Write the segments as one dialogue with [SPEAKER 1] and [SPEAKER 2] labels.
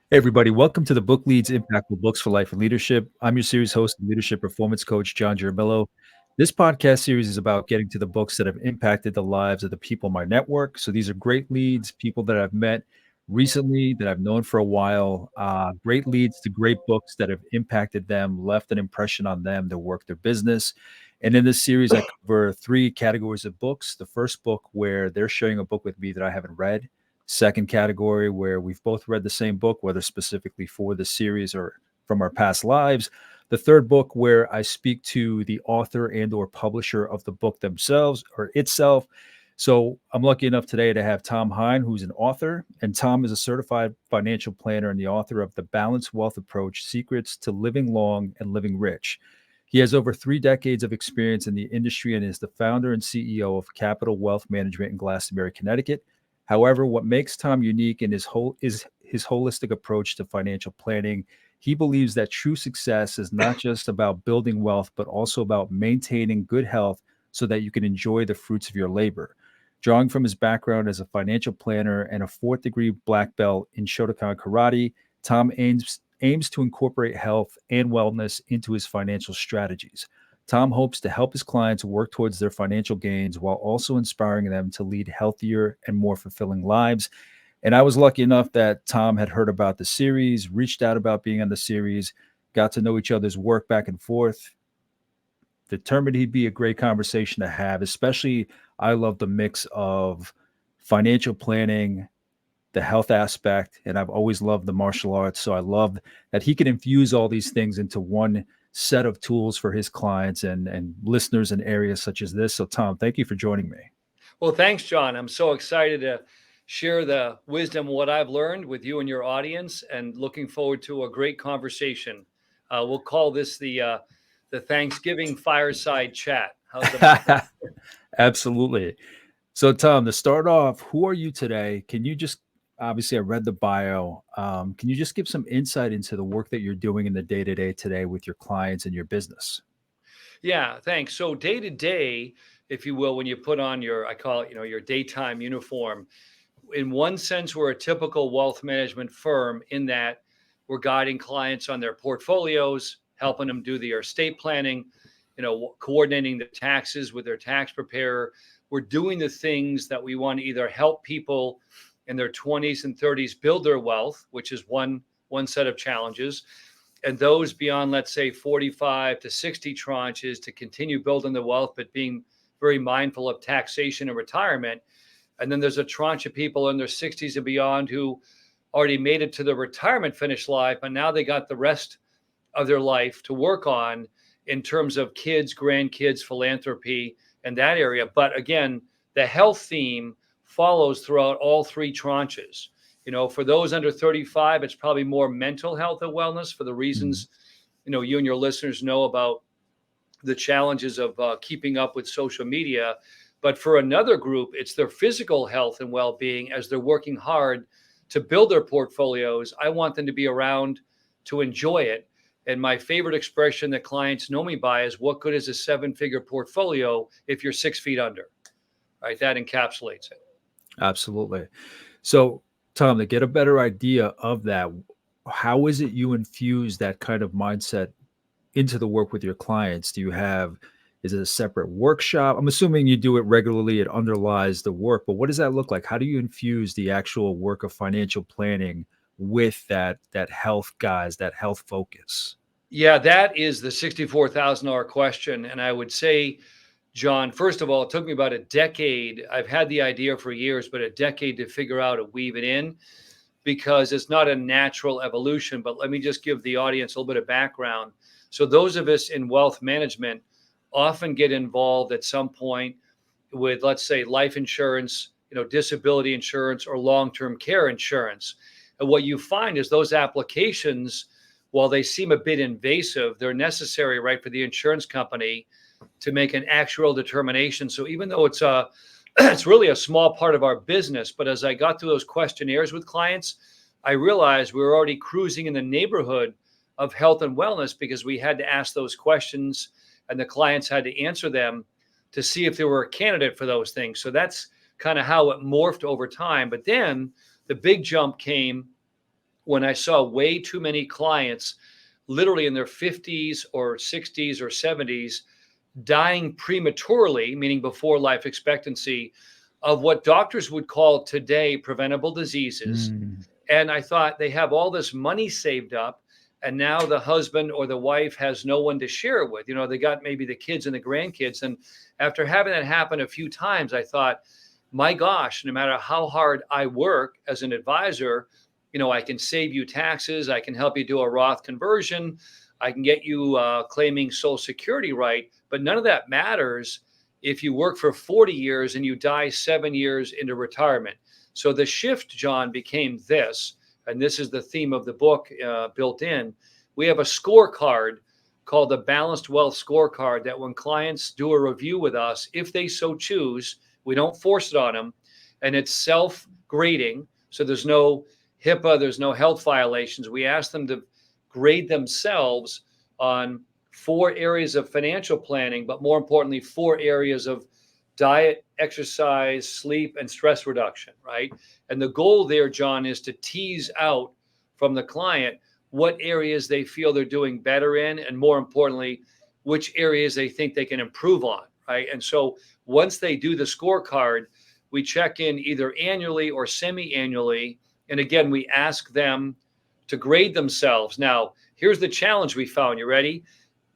[SPEAKER 1] Hey, everybody, welcome to the Book Leads Impactful Books for Life and Leadership. I'm your series host and leadership performance coach, John Giramillo. This podcast series is about getting to the books that have impacted the lives of the people in my network. So these are great leads, people that I've met recently, that I've known for a while, great leads to great books that have impacted them, left an impression on them, their work, their business. And in this series, I cover three categories of books. The first book, where they're sharing a book with me that I haven't read. Second category, where we've both read the same book, whether specifically for the series or from our past lives. The third book, where I speak to the author and or publisher of the book themselves or itself. So I'm lucky enough today to have Tom Hine, who's an author, and Tom is a certified financial planner and the author of The Balanced Wealth Approach: Secrets to Living Long and Living Rich. He has over 3 decades of experience in the industry and is the founder and CEO of Capital Wealth Management in Glastonbury, Connecticut. However, what makes Tom unique in is his holistic approach to financial planning. He believes that true success is not just about building wealth, but also about maintaining good health so that you can enjoy the fruits of your labor. Drawing from his background as a financial planner and a fourth degree black belt in Shotokan karate, Tom aims to incorporate health and wellness into his financial strategies. Tom hopes to help his clients work towards their financial gains while also inspiring them to lead healthier and more fulfilling lives. And I was lucky enough that Tom had heard about the series, reached out about being on the series, got to know each other's work back and forth, determined he'd be a great conversation to have, especially I love the mix of financial planning, the health aspect, and I've always loved the martial arts. So I love that he can infuse all these things into one set of tools for his clients and listeners in areas such as this. So Tom, thank you for joining me.
[SPEAKER 2] Well, thanks, John. I'm so excited to share the wisdom of what I've learned with you and your audience, and looking forward to a great conversation. We'll call this the Thanksgiving fireside chat. How's about that?
[SPEAKER 1] Absolutely. So Tom, to start off, who are you today? Can you just obviously I read the bio. Can you just give some insight into the work that you're doing in the day to day today with your clients and your business?
[SPEAKER 2] Yeah, thanks. So day to day, if you will, when you put on your, I call it, your daytime uniform, in one sense, we're a typical wealth management firm in that we're guiding clients on their portfolios, helping them do their estate planning, coordinating the taxes with their tax preparer. We're doing the things that we want to either help people in their 20s and 30s build their wealth, which is one set of challenges, and those beyond, let's say, 45 to 60 tranches to continue building the wealth, but being very mindful of taxation and retirement. And then there's a tranche of people in their 60s and beyond who already made it to the retirement finish line, but now they got the rest of their life to work on in terms of kids, grandkids, philanthropy, and that area. But again, the health theme follows throughout all three tranches. For those under 35, it's probably more mental health and wellness for the
[SPEAKER 1] Mhm.
[SPEAKER 2] reasons, you and your listeners know about the challenges of keeping up with social media. But for another group, it's their physical health and well being as they're working hard to build their portfolios. I want them to be around to enjoy it. And my favorite expression that clients know me by is, what good is a 7-figure portfolio if you're 6 feet under? Right? That encapsulates it.
[SPEAKER 1] Absolutely. So, Tom, to get a better idea of that, how is it you infuse that kind of mindset into the work with your clients? Is it a separate workshop? I'm assuming you do it regularly, it underlies the work, but what does that look like? How do you infuse the actual work of financial planning with that health guys, that health focus?
[SPEAKER 2] Yeah, that is the $64,000 question. And I would say, John, first of all, it took me about a decade. I've had the idea for years, but a decade to figure out to weave it in, because it's not a natural evolution. But let me just give the audience a little bit of background. So, those of us in wealth management often get involved at some point with, let's say, life insurance, disability insurance, or long term care insurance. And what you find is those applications, while they seem a bit invasive, they're necessary, right, for the insurance company to make an actual determination. So even though it's really a small part of our business, but as I got through those questionnaires with clients, I realized we were already cruising in the neighborhood of health and wellness, because we had to ask those questions and the clients had to answer them to see if they were a candidate for those things. So that's kind of how it morphed over time. But then the big jump came when I saw way too many clients literally in their 50s or 60s or 70s dying prematurely, meaning before life expectancy, of what doctors would call today preventable diseases.
[SPEAKER 1] Mm.
[SPEAKER 2] And I thought they have all this money saved up. And now the husband or the wife has no one to share it with. They got maybe the kids and the grandkids. And after having that happen a few times, I thought, my gosh, no matter how hard I work as an advisor, I can save you taxes. I can help you do a Roth conversion. I can get you claiming Social Security right. But none of that matters if you work for 40 years and you die 7 years into retirement. So the shift, John, became this, and this is the theme of the book built in. We have a scorecard called the Balanced Wealth Scorecard that when clients do a review with us, if they so choose, we don't force it on them, and it's self-grading. So there's no HIPAA, there's no health violations. We ask them to grade themselves on 4 areas of financial planning, but more importantly, 4 areas of diet, exercise, sleep, and stress reduction, right? And the goal there, John, is to tease out from the client what areas they feel they're doing better in, and more importantly, which areas they think they can improve on, right? And so once they do the scorecard, we check in either annually or semi-annually. And again, we ask them to grade themselves. Now, here's the challenge we found. You ready?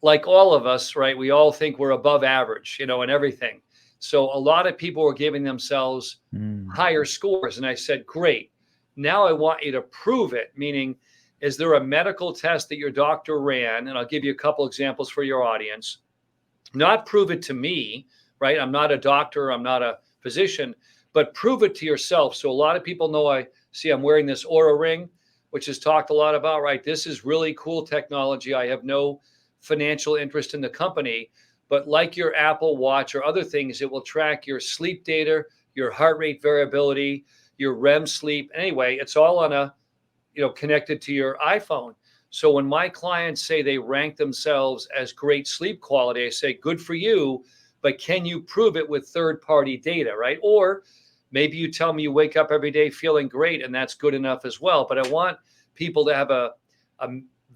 [SPEAKER 2] Like all of us, right? We all think we're above average, in everything. So a lot of people were giving themselves
[SPEAKER 1] Mm.
[SPEAKER 2] higher scores. And I said, great. Now I want you to prove it, meaning, is there a medical test that your doctor ran? And I'll give you a couple examples for your audience. Not prove it to me, right? I'm not a doctor, I'm not a physician, but prove it to yourself. So a lot of people know I'm wearing this Aura ring, which is talked a lot about, right? This is really cool technology. I have no financial interest in the company, but like your Apple Watch or other things, it will track your sleep data, your heart rate variability, your REM sleep. Anyway, it's all on connected to your iPhone. So when my clients say they rank themselves as great sleep quality, I say, good for you, but can you prove it with third-party data, right? Or maybe you tell me you wake up every day feeling great, and that's good enough as well. But I want people to have a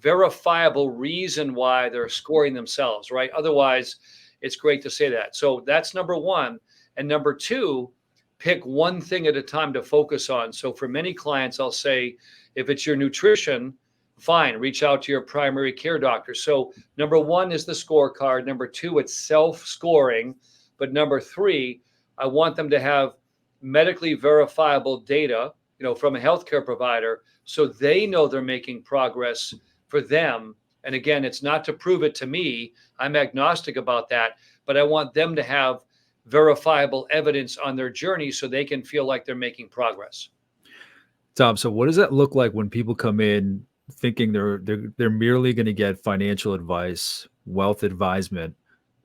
[SPEAKER 2] verifiable reason why they're scoring themselves, right? Otherwise, it's great to say that. So that's number one. And number two, pick one thing at a time to focus on. So for many clients, I'll say, if it's your nutrition, fine, reach out to your primary care doctor. So number one is the scorecard. Number two, it's self-scoring. But number three, I want them to have medically verifiable data, from a healthcare provider, so they know they're making progress for them. And again, it's not to prove it to me. I'm agnostic about that, but I want them to have verifiable evidence on their journey so they can feel like they're making progress.
[SPEAKER 1] Tom, so what does that look like when people come in thinking they're merely going to get financial advice, wealth advisement,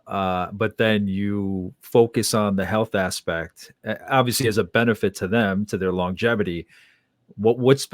[SPEAKER 1] but then you focus on the health aspect, obviously as a benefit to them, to their longevity. What has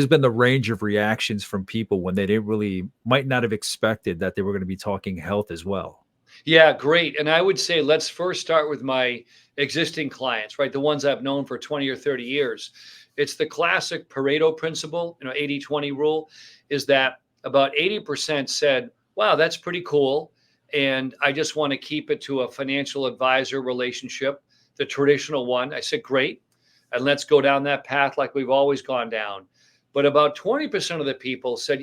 [SPEAKER 1] been the range of reactions from people when they didn't really might not have expected that they were going to be talking health as well?
[SPEAKER 2] Yeah, great. And I would say let's first start with my existing clients, right? The ones I've known for 20 or 30 years. It's the classic Pareto principle, 80-20 rule, is that about 80% said, wow, that's pretty cool. And I just want to keep it to a financial advisor relationship, the traditional one. I said, great. And let's go down that path like we've always gone down. But about 20% of the people said,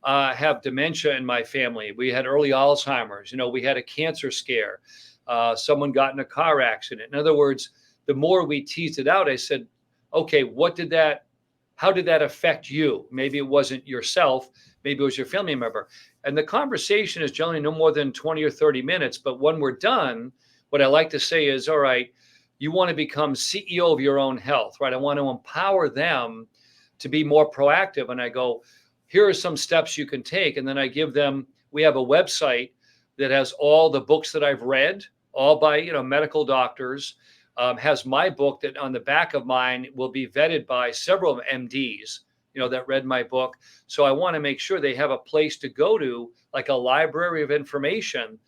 [SPEAKER 2] have dementia in my family. We had early Alzheimer's. We had a cancer scare. Someone got in a car accident. In other words, the more we teased it out, I said, okay, how did that affect you? Maybe it wasn't yourself. Maybe it was your family member. And the conversation is generally no more than 20 or 30 minutes. But when we're done, what I like to say is, all right, you want to become CEO of your own health, right? I want to empower them to be more proactive. And I go, here are some steps you can take. And then I give them, we have a website that has all the books that I've read, all by, medical doctors, has my book that on the back of mine will be vetted by several MDs, that read my book. So I want to make sure they have a place to go to, like a library of information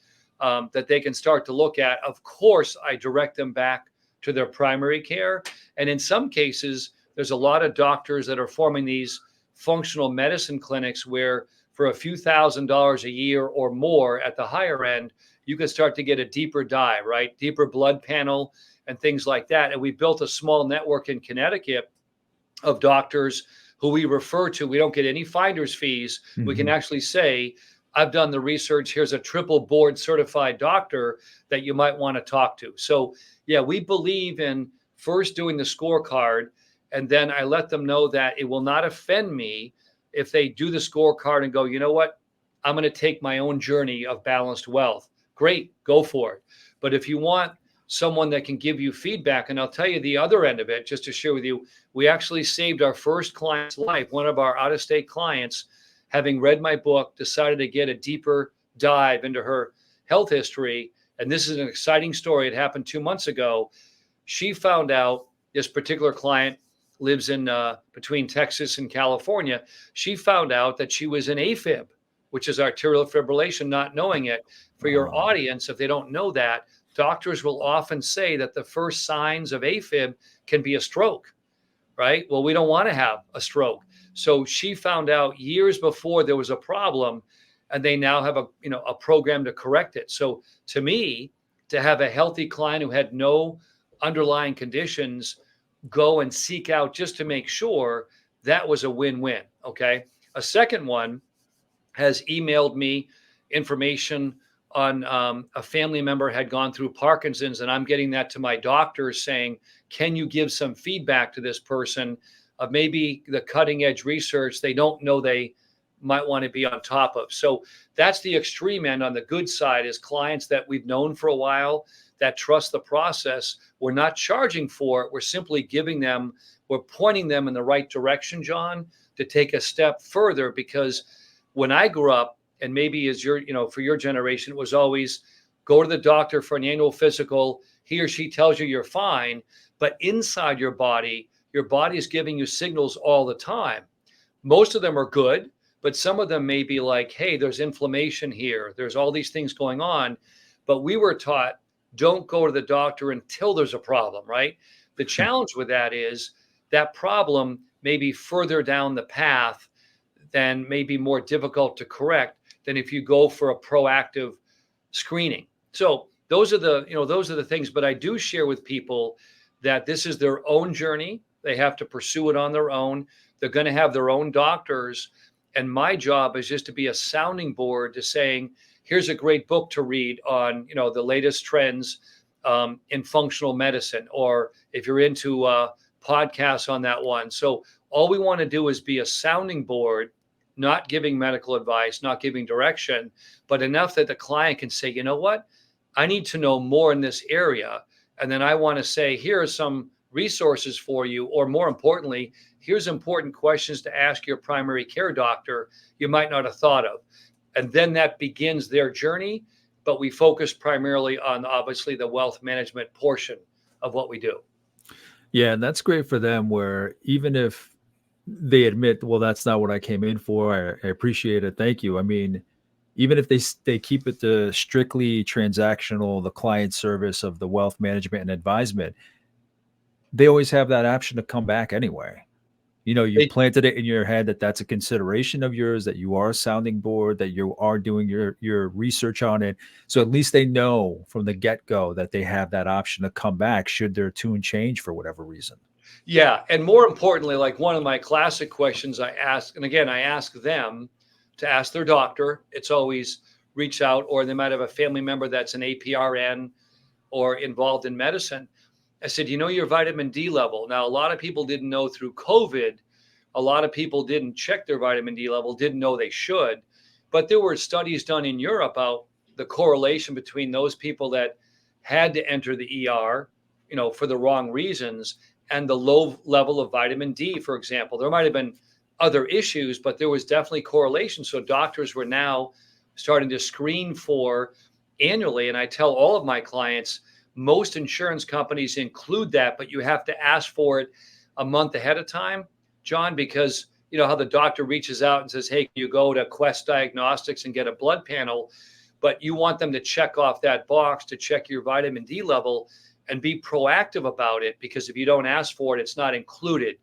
[SPEAKER 2] that they can start to look at. Of course, I direct them back to their primary care. And in some cases, there's a lot of doctors that are forming these functional medicine clinics where for a few $1,000s a year or more at the higher end, you can start to get a deeper dive, right? Deeper blood panel and things like that. And we built a small network in Connecticut of doctors who we refer to. We don't get any finder's fees. We can
[SPEAKER 1] Mhm.
[SPEAKER 2] actually say, I've done the research. Here's a triple board certified doctor that you might want to talk to. So, yeah, we believe in first doing the scorecard. And then I let them know that it will not offend me if they do the scorecard and go, you know what? I'm going to take my own journey of balanced wealth. Great, go for it. But if you want someone that can give you feedback, and I'll tell you the other end of it, just to share with you, we actually saved our first client's life. One of our out of state clients, having read my book, decided to get a deeper dive into her health history. And this is an exciting story. It happened 2 months ago. She found out this particular client lives in between Texas and California. She found out that she was an AFib, which is arterial fibrillation, not knowing it. For your
[SPEAKER 1] Oh.
[SPEAKER 2] audience, if they don't know that, doctors will often say that the first signs of AFib can be a stroke, right? Well, we don't want to have a stroke. So she found out years before there was a problem, and they now have a program to correct it. So to me, to have a healthy client who had no underlying conditions go and seek out just to make sure, that was a win-win. Okay. A second one has emailed me information on a family member had gone through Parkinson's, and I'm getting that to my doctors saying, can you give some feedback to this person of maybe the cutting edge research they don't know they might want to be on top of? So that's the extreme end. On the good side is clients that we've known for a while that trust the process. We're not charging for it. We're simply giving them, we're pointing them in the right direction, John, to take a step further. Because when I grew up, and maybe as your, for your generation, it was always go to the doctor for an annual physical. He or she tells you you're fine, but inside your body is giving you signals all the time. Most of them are good, but some of them may be like, hey, there's inflammation here. There's all these things going on. But we were taught, don't go to the doctor until there's a problem, right? The challenge with that is that problem may be further down the path, then may be more difficult to correct than if you go for a proactive screening. So those are the things. But I do share with people that this is their own journey. They have to pursue it on their own. They're going to have their own doctors. And my job is just to be a sounding board to saying, here's a great book to read on, the latest trends in functional medicine, or if you're into podcasts on that one. So all we want to do is be a sounding board, not giving medical advice, not giving direction, but enough that the client can say, you know what, I need to know more in this area. And then I want to say, here are some resources for you, or more importantly, here's important questions to ask your primary care doctor you might not have thought of. And then that begins their journey. But we focus primarily on, obviously, the wealth management portion of what we do.
[SPEAKER 1] Yeah, and that's great for them where even if they admit, well, that's not what I came in for. I appreciate it. Thank you. I mean, even if they keep it to strictly transactional, the client service of the wealth management and advisement, they always have that option to come back anyway. You
[SPEAKER 2] They,
[SPEAKER 1] planted it in your head that that's a consideration of yours, that you are a sounding board, that you are doing your research on it. So at least they know from the get-go that they have that option to come back should their tune change for whatever reason.
[SPEAKER 2] yeah. And more importantly, like one of my classic questions I ask, and again, I ask them to ask their doctor. It's always reach out, or they might have a family member that's an APRN or involved in medicine. I said, your vitamin D level. Now, a lot of people didn't know through COVID. A lot of people didn't check their vitamin D level, didn't know they should. But there were studies done in Europe about the correlation between those people that had to enter the ER, for the wrong reasons, and the low level of vitamin D, for example. There might have been other issues, but there was definitely correlation. So doctors were now starting to screen for annually. And I tell all of my clients, most insurance companies include that, but you have to ask for it a month ahead of time, John, because you know how the doctor reaches out and says, hey, you go to Quest Diagnostics and get a blood panel, but you want them to check off that box to check your vitamin D level and be proactive about it, because if you don't ask for it, it's not included.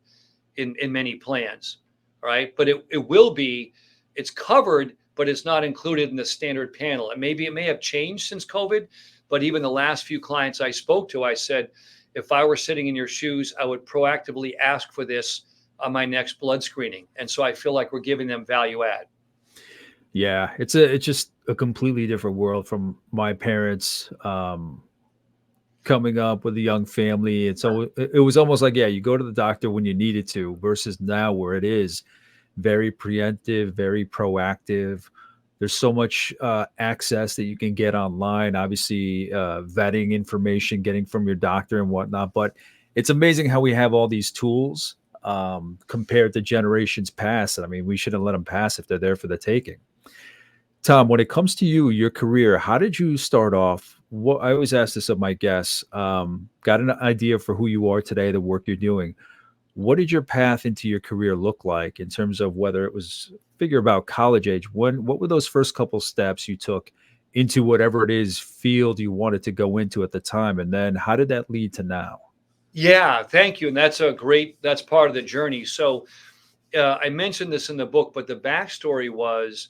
[SPEAKER 2] in many plans. All right. But it will be, it's covered, but it's not included in the standard panel. And maybe it may have changed since COVID, but even the last few clients I spoke to, I said, if I were sitting in your shoes, I would proactively ask for this on my next blood screening. And so I feel like we're giving them value add.
[SPEAKER 1] Yeah, it's just a completely different world from my parents. Coming up with a young family, it was almost like, yeah, you go to the doctor when you needed to, versus now where it is very preemptive, very proactive. There's so much access that you can get online. Obviously, vetting information, getting from your doctor and whatnot. But it's amazing how we have all these tools compared to generations past. I mean, we shouldn't let them pass if they're there for the taking. Tom, when it comes to you, your career, how did you start off? What I always ask this of my guests. Got an idea for who you are today, the work you're doing. What did your path into your career look like in terms of whether it was figure about college age? What were those first couple steps you took into whatever it is field you wanted to go into at the time? And then how did that lead to now?
[SPEAKER 2] Yeah, thank you. And that's part of the journey. So I mentioned this in the book, but the backstory was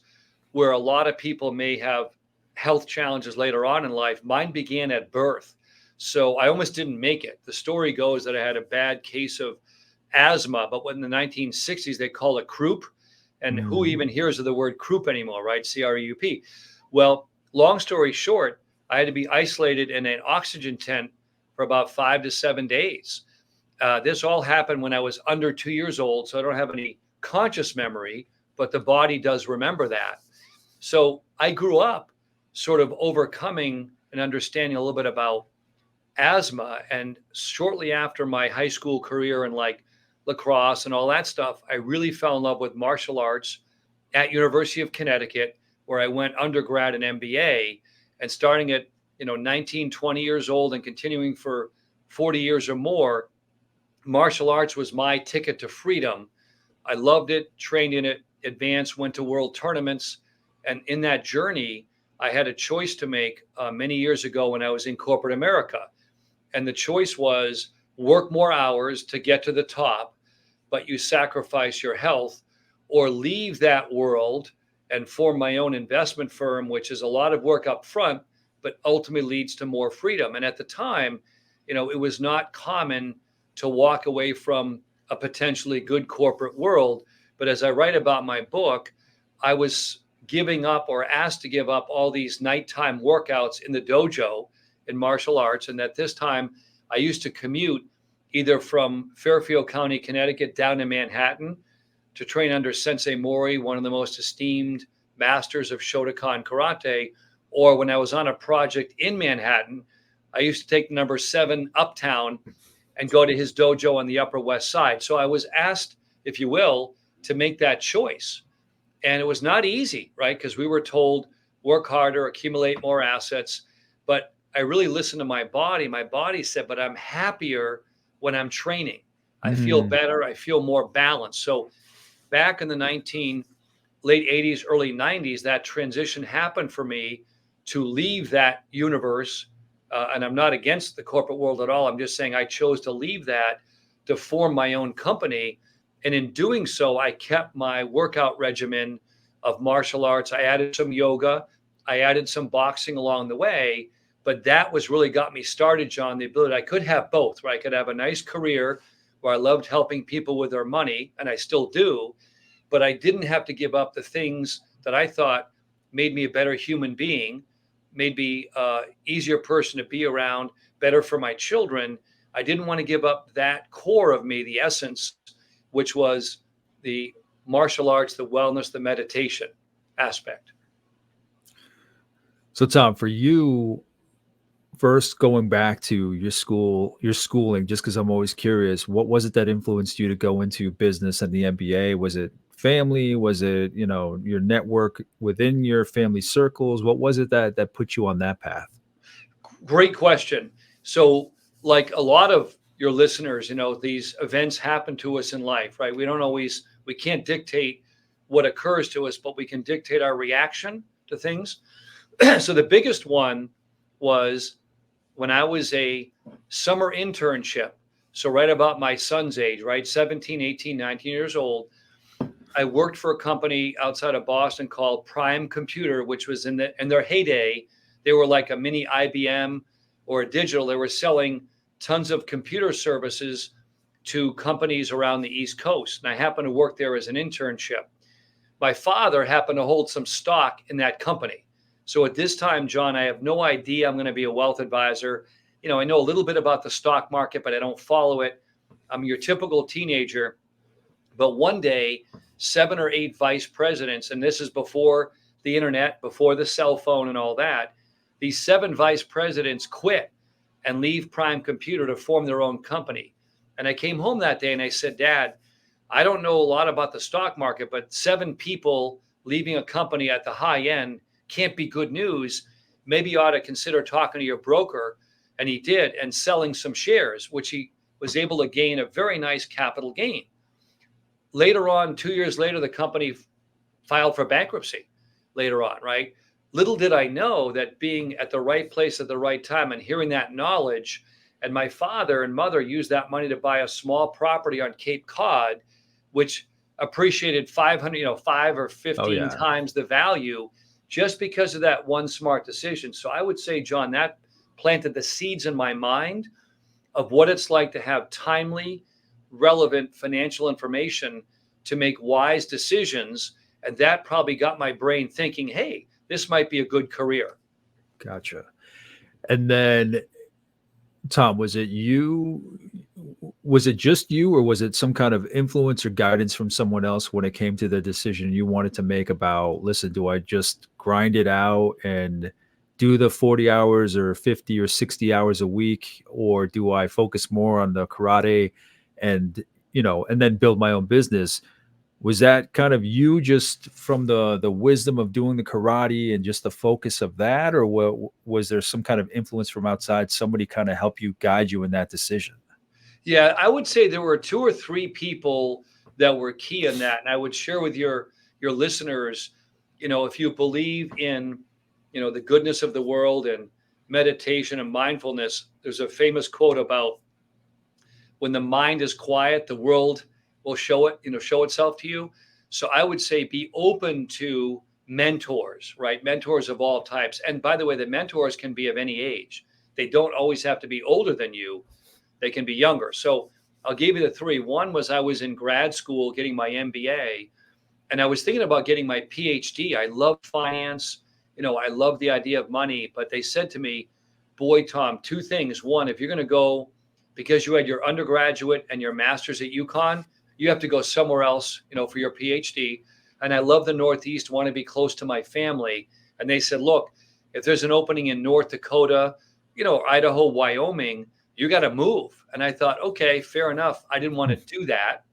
[SPEAKER 2] where a lot of people may have health challenges later on in life. Mine began at birth. So I almost didn't make it. The story goes that I had a bad case of asthma, but when in the 1960s, they call it croup. And who
[SPEAKER 1] Mhm.
[SPEAKER 2] even hears of the word croup anymore, right? CRUP. Well, long story short, I had to be isolated in an oxygen tent for about 5 to 7 days. This all happened when I was under 2 years old, so I don't have any conscious memory, but the body does remember that. So I grew up sort of overcoming and understanding a little bit about asthma. And shortly after my high school career and like lacrosse and all that stuff, I really fell in love with martial arts at University of Connecticut, where I went undergrad and MBA. And starting at 19, 20 years old and continuing for 40 years or more, martial arts was my ticket to freedom. I loved it, trained in it, advanced, went to world tournaments. And in that journey, I had a choice to make many years ago when I was in corporate America. And the choice was work more hours to get to the top, but you sacrifice your health, or leave that world and form my own investment firm, which is a lot of work up front, but ultimately leads to more freedom. And at the time, it was not common to walk away from a potentially good corporate world. But as I write about my book, I was giving up or asked to give up all these nighttime workouts in the dojo in martial arts. And at this time, I used to commute either from Fairfield County, Connecticut, down to Manhattan to train under Sensei Mori, one of the most esteemed masters of Shotokan karate. Or when I was on a project in Manhattan, I used to take number 7 uptown and go to his dojo on the Upper West Side. So I was asked, if you will, to make that choice. And it was not easy, right? Because we were told work harder, accumulate more assets. But I really listened to my body. My body said, but I'm happier when I'm training. I feel
[SPEAKER 1] Mhm.
[SPEAKER 2] better. I feel more balanced. So back in the late 80s, early 90s, that transition happened for me to leave that universe. And I'm not against the corporate world at all. I'm just saying I chose to leave that to form my own company. And in doing so, I kept my workout regimen of martial arts. I added some yoga, I added some boxing along the way. But that was really got me started, John. The ability I could have both, right? I could have a nice career where I loved helping people with their money, and I still do, but I didn't have to give up the things that I thought made me a better human being, made me easier person to be around, better for my children. I didn't want to give up that core of me, the essence, which was the martial arts, the wellness, the meditation aspect.
[SPEAKER 1] So Tom, for you, first going back to your schooling, just because I'm always curious, what was it that influenced you to go into business and the MBA? Was it family? Was it, your network within your family circles? What was it that put you on that path?
[SPEAKER 2] Great question. So, like a lot of your listeners, these events happen to us in life, right? We can't dictate what occurs to us, but we can dictate our reaction to things. So, the biggest one was when I was a summer internship. So right about my son's age, right? 17, 18, 19 years old, I worked for a company outside of Boston called Prime Computer, which was in their heyday. They were like a mini IBM or a digital. They were selling tons of computer services to companies around the East Coast. And I happened to work there as an internship. My father happened to hold some stock in that company. So at this time, John, I have no idea I'm going to be a wealth advisor. I know a little bit about the stock market, but I don't follow it. I'm your typical teenager. But one day, 7 or 8 vice presidents, and this is before the internet, before the cell phone and all that, these 7 vice presidents quit and leave Prime Computer to form their own company. And I came home that day and I said, Dad, I don't know a lot about the stock market, but 7 people leaving a company at the high end can't be good news. Maybe you ought to consider talking to your broker. And he did, and selling some shares, which he was able to gain a very nice capital gain. Later on, 2 years later, the company filed for bankruptcy later on, right? Little did I know that being at the right place at the right time and hearing that knowledge, and my father and mother used that money to buy a small property on Cape Cod, which appreciated 500, 5 or 15
[SPEAKER 1] yeah.
[SPEAKER 2] times the value just because of that one smart decision. So I would say, John, that planted the seeds in my mind of what it's like to have timely, relevant financial information to make wise decisions. And that probably got my brain thinking, hey, this might be a good career.
[SPEAKER 1] Gotcha. And then, Tom, was it just you, or was it some kind of influence or guidance from someone else when it came to the decision you wanted to make about, listen, do I just grind it out and do the 40 hours or 50 or 60 hours a week, or do I focus more on the karate and, and then build my own business? Was that kind of you just from the wisdom of doing the karate and just the focus of that, or was there some kind of influence from outside, somebody kind of help you guide you in that decision?
[SPEAKER 2] Yeah, I would say there were 2 or 3 people that were key in that. And I would share with your listeners, if you believe in, the goodness of the world and meditation and mindfulness, there's a famous quote about when the mind is quiet, the world will show itself to you. So I would say be open to mentors, right? Mentors of all types. And by the way, the mentors can be of any age. They don't always have to be older than you. They can be younger. So I'll give you the 3. One was I was in grad school getting my MBA, and I was thinking about getting my PhD. I love finance. I love the idea of money, but they said to me, boy, Tom, 2 things. One, if you're going to go because you had your undergraduate and your master's at UConn, you have to go somewhere else, for your PhD. And I love the Northeast, want to be close to my family. And they said, look, if there's an opening in North Dakota, Idaho, Wyoming, you got to move. And I thought, okay, fair enough. I didn't want to do that.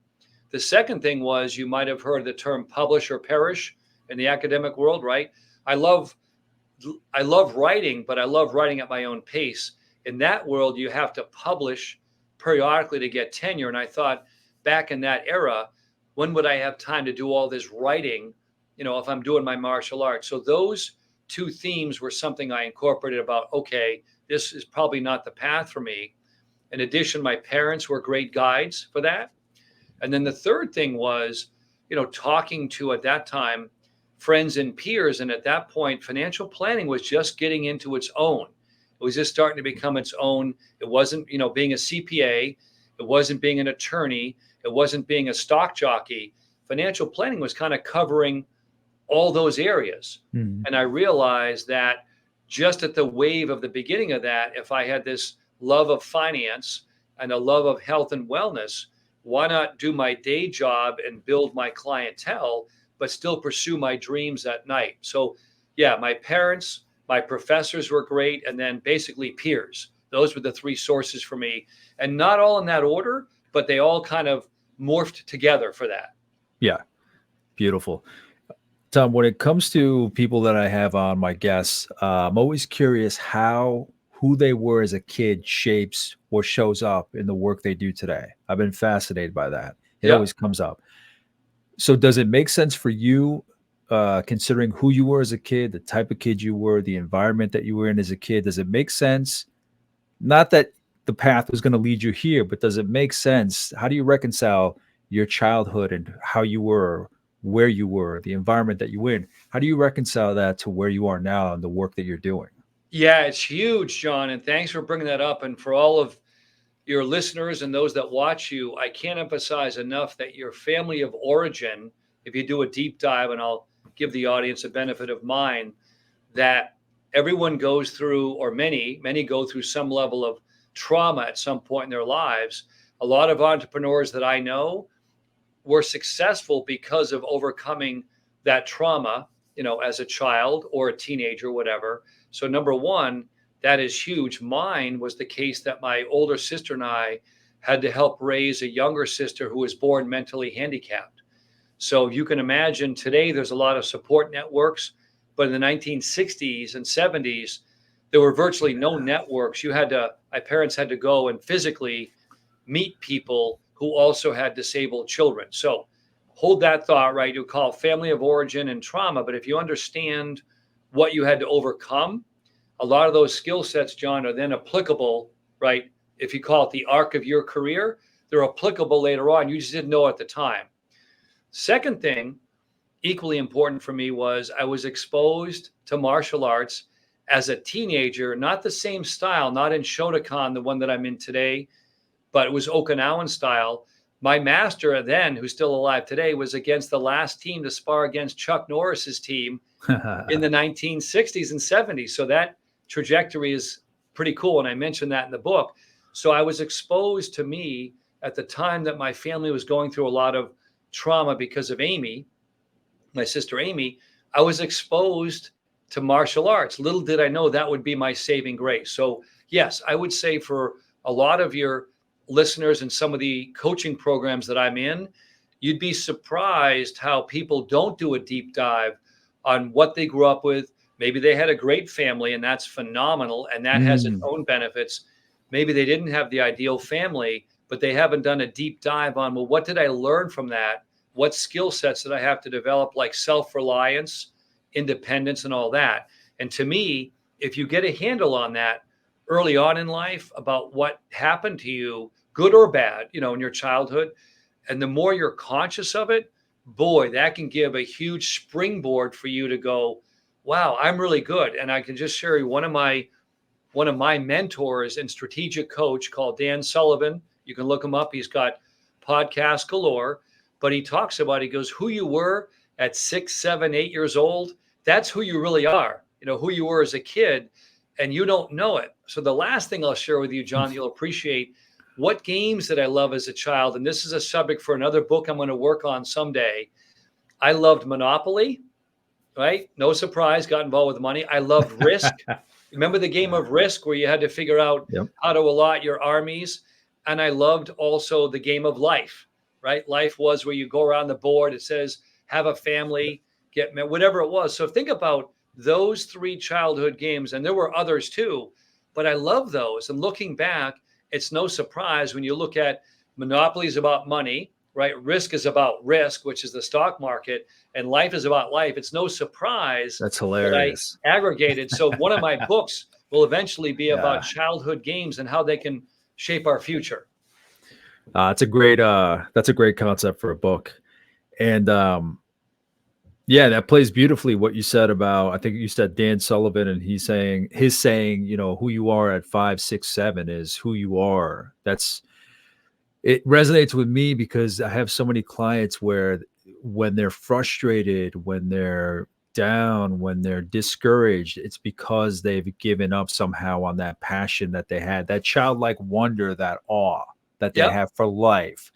[SPEAKER 2] The second thing was, you might have heard the term publish or perish in the academic world, right? I love writing, but I love writing at my own pace. In that world, you have to publish periodically to get tenure. And I thought, back in that era, when would I have time to do all this writing, if I'm doing my martial arts? So those 2 themes were something I incorporated about, okay, this is probably not the path for me. In addition, my parents were great guides for that. And then the third thing was, talking to, at that time, friends and peers. And at that point, financial planning was just getting into its own. It was just starting to become its own. It wasn't, being a CPA. It wasn't being an attorney. It wasn't being a stock jockey. Financial planning was kind of covering all those areas.
[SPEAKER 1] Mhm.
[SPEAKER 2] And I realized that just at the wave of the beginning of that, if I had this love of finance and a love of health and wellness, why not do my day job and build my clientele, but still pursue my dreams at night? So, yeah, my parents, my professors were great. And then basically peers. Those were the 3 sources for me. And not all in that order, but they all kind of morphed together for that.
[SPEAKER 1] Yeah, beautiful. Tom, when it comes to people that I have on my guests, I'm always curious how who they were as a kid shapes or shows up in the work they do today. I've been fascinated by that. It
[SPEAKER 2] Yeah.
[SPEAKER 1] always comes up. So, does it make sense for you, considering who you were as a kid, the type of kid you were, the environment that you were in as a kid? Does it make sense? Not that the path was going to lead you here, but does it make sense? How do you reconcile your childhood and how you were, where you were, the environment that you were in? How do you reconcile that to where you are now and the work that you're doing?
[SPEAKER 2] Yeah, it's huge, John. And thanks for bringing that up. And for all of your listeners and those that watch you, I can't emphasize enough that your family of origin, if you do a deep dive, and I'll give the audience a benefit of mine, that everyone goes through, or many go through some level of trauma at some point in their lives. A lot of entrepreneurs that I know were successful because of overcoming that trauma, as a child or a teenager, whatever. So, number one, that is huge. Mine was the case that my older sister and I had to help raise a younger sister who was born mentally handicapped. So, you can imagine today there's a lot of support networks, but in the 1960s and 70s, there were virtually no networks. My parents had to go and physically meet people who also had disabled children. So hold that thought, right? You call family of origin and trauma, but if you understand what you had to overcome, a lot of those skill sets, John, are then applicable, right? If you call it the arc of your career, they're applicable later on. You just didn't know at the time. Second thing, equally important for me, was I was exposed to martial arts as a teenager, not the same style, not in Shotokan, the one that I'm in today, but it was Okinawan style. My master then, who's still alive today, was against the last team to spar against Chuck Norris's team in the 1960s and 70s. So that trajectory is pretty cool. And I mentioned that in the book. So I was exposed to me at the time that my family was going through a lot of trauma because of Amy, my sister Amy. I was exposed to martial arts. Little did I know that would be my saving grace. So, yes, I would say for a lot of your listeners and some of the coaching programs that I'm in, you'd be surprised how people don't do a deep dive on what they grew up with. Maybe they had a great family and that's phenomenal and that has its
[SPEAKER 1] Mm,
[SPEAKER 2] own benefits. Maybe they didn't have the ideal family, but they haven't done a deep dive on, well, what did I learn from that? What skill sets did I have to develop, like self-reliance, independence, and all that? And to me, if you get a handle on that early on in life about what happened to you, good or bad, in your childhood, and the more you're conscious of it, boy, that can give a huge springboard for you to go, wow, I'm really good. And I can just share you one of my mentors and strategic coach called Dan Sullivan. You can look him up. He's got podcasts galore, but he goes, who you were at 6, 7, 8 years old, that's who you really are, who you were as a kid, and you don't know it. So the last thing I'll share with you, John, you'll appreciate, what games did I love as a child? And this is a subject for another book I'm going to work on someday. I loved Monopoly, right? No surprise, got involved with money. I loved Risk. Remember the game of Risk where you had to figure out
[SPEAKER 1] yep.
[SPEAKER 2] how to allot your armies? And I loved also the game of Life, right? Life was where you go around the board. It says, have a family, get whatever it was. So think about those three childhood games. And there were others too, but I love those. And looking back, it's no surprise when you look at Monopoly is about money, right? Risk is about risk, which is the stock market, and life is about life. It's no surprise
[SPEAKER 1] That's
[SPEAKER 2] that I
[SPEAKER 1] hilarious.
[SPEAKER 2] aggregated. So one of my books will eventually be about
[SPEAKER 1] Yeah.
[SPEAKER 2] childhood games and how they can shape our future.
[SPEAKER 1] That's a great concept for a book. And yeah, that plays beautifully what you said about, I think you said Dan Sullivan, and his saying, who you are at 5, 6, 7 is who you are. It resonates with me because I have so many clients where when they're frustrated, when they're down, when they're discouraged, it's because they've given up somehow on that passion that they had, that childlike wonder, that awe that they
[SPEAKER 2] Yep.
[SPEAKER 1] have for life,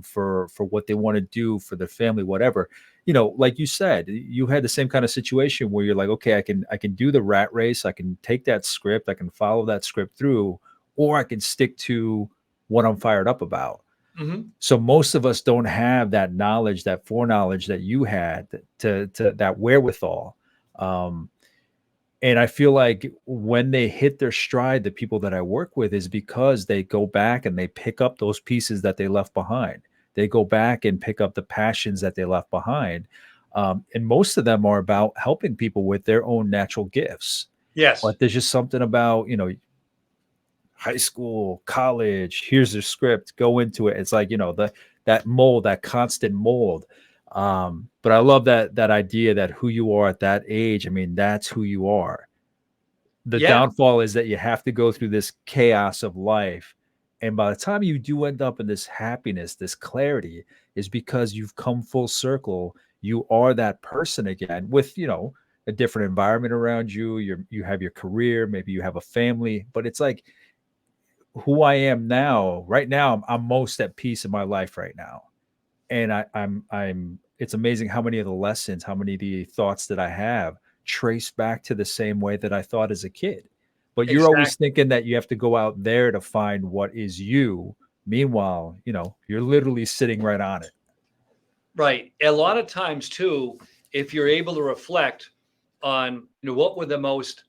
[SPEAKER 1] for what they want to do for their family, whatever. Like you said, you had the same kind of situation where you're like, okay, I can do the rat race, I can take that script, I can follow that script through, or I can stick to what I'm fired up about.
[SPEAKER 2] Hmm.
[SPEAKER 1] So most of us don't have that knowledge, that foreknowledge that you had, to that wherewithal. Um, and I feel like when they hit their stride, the people that I work with, is because they go back and they pick up those pieces that they left behind. They go back and pick up the passions that they left behind. And most of them are about helping people with their own natural gifts.
[SPEAKER 2] Yes.
[SPEAKER 1] But there's just something about, high school, college, here's the script, go into it. It's like, that mold, that constant mold. But I love that idea that who you are at that age, I mean, that's who you are. The
[SPEAKER 2] Yeah,
[SPEAKER 1] downfall is that you have to go through this chaos of life. And by the time you do end up in this happiness, this clarity, is because you've come full circle. You are that person again with, a different environment around you. You have your career, maybe you have a family, but it's like who I am now, right now, I'm most at peace in my life right now. And it's amazing how many of the lessons, how many of the thoughts that I have trace back to the same way that I thought as a kid. But you're always
[SPEAKER 2] exactly.
[SPEAKER 1] thinking that you have to go out there to find what is you. Meanwhile, you're literally sitting right on it.
[SPEAKER 2] Right. A lot of times too, if you're able to reflect on, what were the most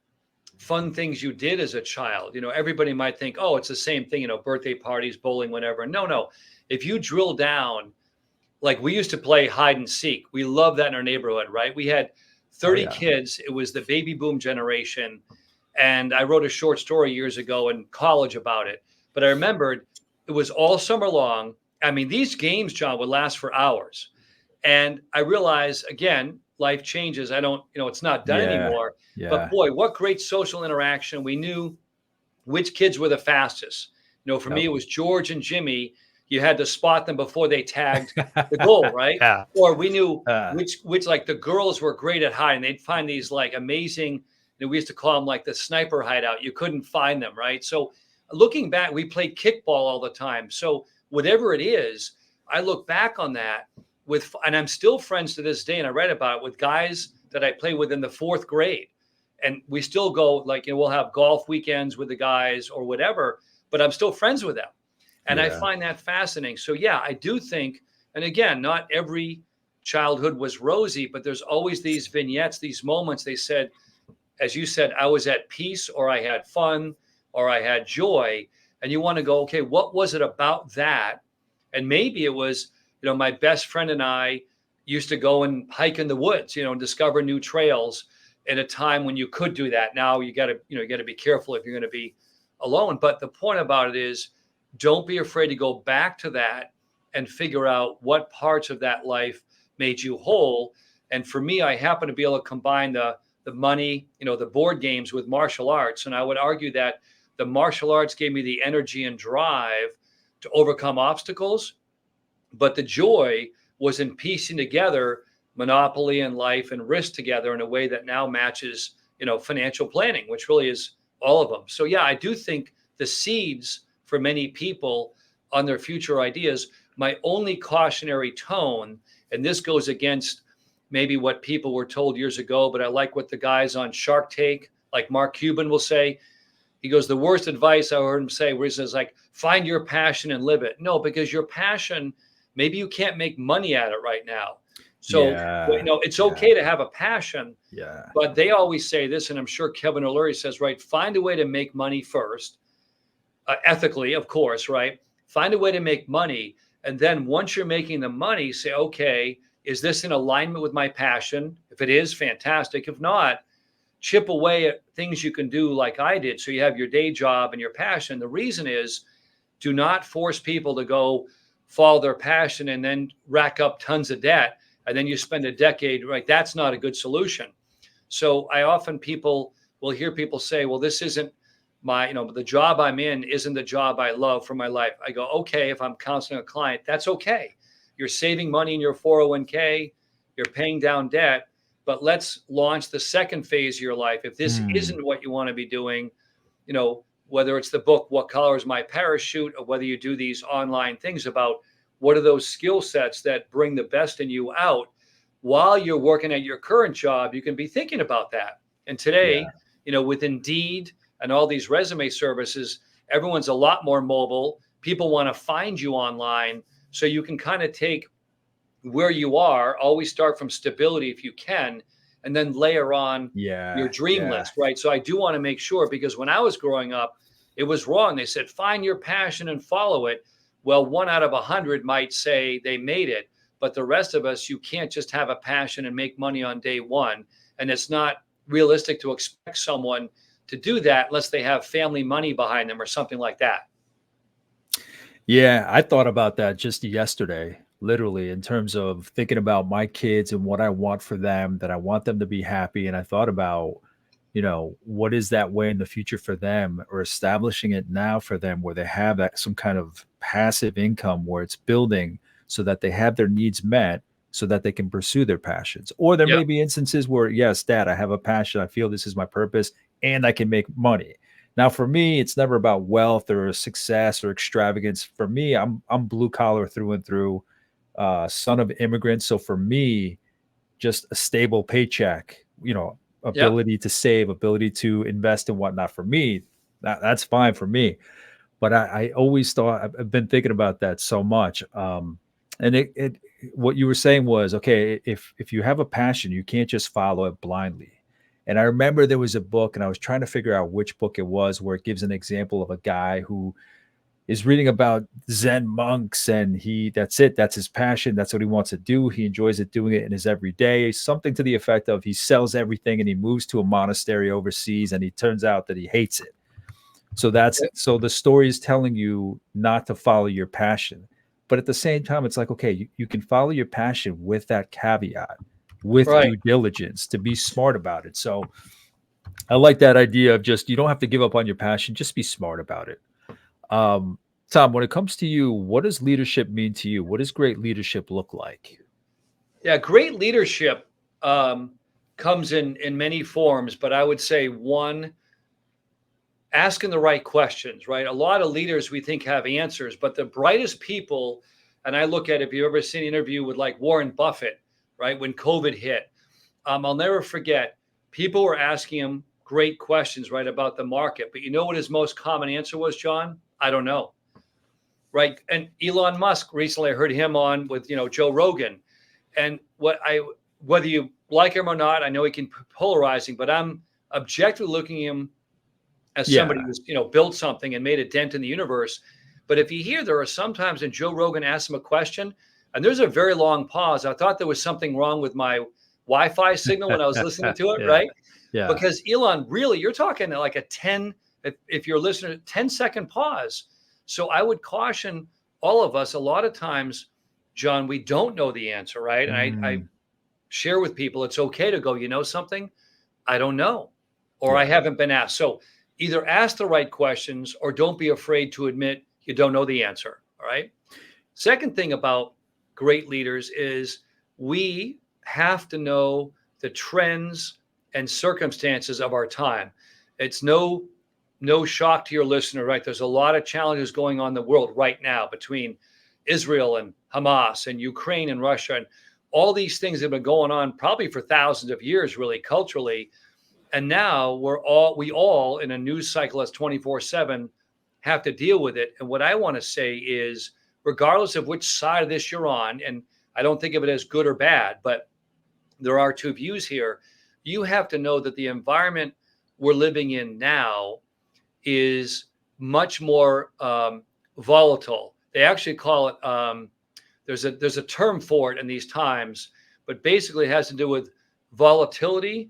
[SPEAKER 2] fun things you did as a child, everybody might think, oh, it's the same thing, birthday parties, bowling, whatever. No, no. If you drill down, like we used to play hide and seek. We loved that in our neighborhood, right? We had
[SPEAKER 1] Oh
[SPEAKER 2] 30
[SPEAKER 1] yeah.
[SPEAKER 2] kids. It was the baby boom generation. And I wrote a short story years ago in college about it. But I remembered it was all summer long. I mean, these games, John, would last for hours. And I realized again, life changes. I don't, it's not done
[SPEAKER 1] Yeah.
[SPEAKER 2] anymore. But
[SPEAKER 1] Yeah.
[SPEAKER 2] boy, what great social interaction. We knew which kids were the fastest. For me,
[SPEAKER 1] Yep.
[SPEAKER 2] it was George and Jimmy. You had to spot them before they tagged the goal, right?
[SPEAKER 1] Yeah.
[SPEAKER 2] Or we knew
[SPEAKER 1] Uh,
[SPEAKER 2] which like the girls were great at hiding. They'd find these like amazing, we used to call them like the sniper hideout. You couldn't find them, right? So looking back, we played kickball all the time. So whatever it is, I look back on that and I'm still friends to this day, and I read about it with guys that I played with in the fourth grade, and we still go like, we'll have golf weekends with the guys or whatever, but I'm still friends with them. And I
[SPEAKER 1] yeah.
[SPEAKER 2] find that fascinating. So yeah, I do think, and again, not every childhood was rosy, but there's always these vignettes, these moments. They said, as you said, I was at peace, or I had fun, or I had joy. And you want to go, okay, what was it about that? And maybe it was, my best friend and I used to go and hike in the woods, and discover new trails at a time when you could do that. Now you got to be careful if you're going to be alone. But the point about it is, don't be afraid to go back to that and figure out what parts of that life made you whole. And for me, I happen to be able to combine the money, the board games with martial arts. And I would argue that the martial arts gave me the energy and drive to overcome obstacles, but the joy was in piecing together monopoly and life and risk together in a way that now matches, financial planning, which really is all of them. So yeah, I do think the seeds for many people on their future ideas. My only cautionary tone, and this goes against maybe what people were told years ago, but I like what the guys on Shark Tank, like Mark Cuban, will say. He goes, the worst advice I heard him say, where he says, like, find your passion and live it. No, because your passion, maybe you can't make money at it right now. So,
[SPEAKER 1] Yeah.
[SPEAKER 2] it's
[SPEAKER 1] Yeah.
[SPEAKER 2] okay to have a passion,
[SPEAKER 1] Yeah.
[SPEAKER 2] but they always say this, and I'm sure Kevin O'Leary says, right, find a way to make money first, ethically, of course, right? Find a way to make money. And then once you're making the money, say, okay, is this in alignment with my passion? If it is, fantastic. If not, chip away at things you can do like I did. So you have your day job and your passion. The reason is, do not force people to go follow their passion and then rack up tons of debt. And then you spend a decade, right? That's not a good solution. So I often people will hear people say, well, this isn't my, the job I'm in isn't the job I love for my life. I go, okay, if I'm counseling a client, that's okay. You're saving money in your 401k, you're paying down debt, but let's launch the second phase of your life. If this
[SPEAKER 1] Hmm.
[SPEAKER 2] isn't what you want to be doing, whether it's the book, What Color is My Parachute, or whether you do these online things about what are those skill sets that bring the best in you out while you're working at your current job, you can be thinking about that. And
[SPEAKER 1] Yeah.
[SPEAKER 2] today, with Indeed and all these resume services, everyone's a lot more mobile. People want to find you online. So you can kind of take where you are, always start from stability if you can, and then layer on your
[SPEAKER 1] Yeah.
[SPEAKER 2] dream
[SPEAKER 1] Yeah.
[SPEAKER 2] list, right? So I do want to make sure, because when I was growing up, it was wrong. They said, find your passion and follow it. Well, 1 out of 100 might say they made it, but the rest of us, you can't just have a passion and make money on day one. And it's not realistic to expect someone to do that unless they have family money behind them or something like that.
[SPEAKER 1] Yeah, I thought about that just yesterday, literally, in terms of thinking about my kids and what I want for them, that I want them to be happy. And I thought about, what is that way in the future for them, or establishing it now for them where they have that some kind of passive income where it's building so that they have their needs met so that they can pursue their passions. Or there
[SPEAKER 2] Yep.
[SPEAKER 1] may be instances where, yes, dad, I have a passion. I feel this is my purpose and I can make money. Now, for me, it's never about wealth or success or extravagance. For me, I'm blue collar through and through, son of immigrants. So for me, just a stable paycheck,
[SPEAKER 2] Yep.
[SPEAKER 1] ability to save, ability to invest and whatnot. For me, that's fine for me. But I always thought I've been thinking about that so much. And it what you were saying was, okay, if you have a passion, you can't just follow it blindly. And I remember there was a book, and I was trying to figure out which book it was, where it gives an example of a guy who is reading about Zen monks, and that's it, that's his passion, that's what he wants to do. He enjoys it doing it in his everyday, something to the effect of he sells everything and he moves to a monastery overseas, and he turns out that he hates it. So the story is telling you not to follow your passion. But at the same time, it's like, okay, you can follow your passion with that caveat, with
[SPEAKER 2] Right.
[SPEAKER 1] due diligence, to be smart about it. So I like that idea of just, you don't have to give up on your passion, just be smart about it. Um, Tom, when it comes to you, what does leadership mean to you? What does great leadership look like?
[SPEAKER 2] Yeah. Great leadership um, comes in many forms, but I would say one, asking the right questions, right? A lot of leaders we think have answers, but the brightest people, and I look at, if you ever seen an interview with like Warren Buffett, right? When COVID hit, I'll never forget, people were asking him great questions, right, about the market. But you know what his most common answer was, John? I don't know, right? And Elon Musk, recently I heard him on with, Joe Rogan. And whether you like him or not, I know he can be polarizing, but I'm objectively looking at him as somebody
[SPEAKER 1] Yeah.
[SPEAKER 2] who's built something and made a dent in the universe. But if you hear, there are sometimes when Joe Rogan asks him a question, and there's a very long pause. I thought there was something wrong with my Wi-Fi signal when I was listening to it,
[SPEAKER 1] Yeah.
[SPEAKER 2] right?
[SPEAKER 1] Yeah.
[SPEAKER 2] Because Elon, really, you're talking like a 10, if you're listening, 10-second pause. So I would caution all of us. A lot of times, John, we don't know the answer, right? And I
[SPEAKER 1] Mm,
[SPEAKER 2] share with people, it's okay to go, something? I don't know, or I
[SPEAKER 1] yeah.
[SPEAKER 2] haven't been asked. So either ask the right questions or don't be afraid to admit you don't know the answer. All right. Second thing about great leaders is we have to know the trends and circumstances of our time. It's no shock to your listener, right? There's a lot of challenges going on in the world right now between Israel and Hamas and Ukraine and Russia and all these things that have been going on probably for thousands of years, really culturally. And now we all in a news cycle that's 24/7 have to deal with it. And what I want to say is, regardless of which side of this you're on, and I don't think of it as good or bad, but there are two views here. You have to know that the environment we're living in now is much more volatile. They actually call it, there's a term for it in these times, but basically it has to do with volatility,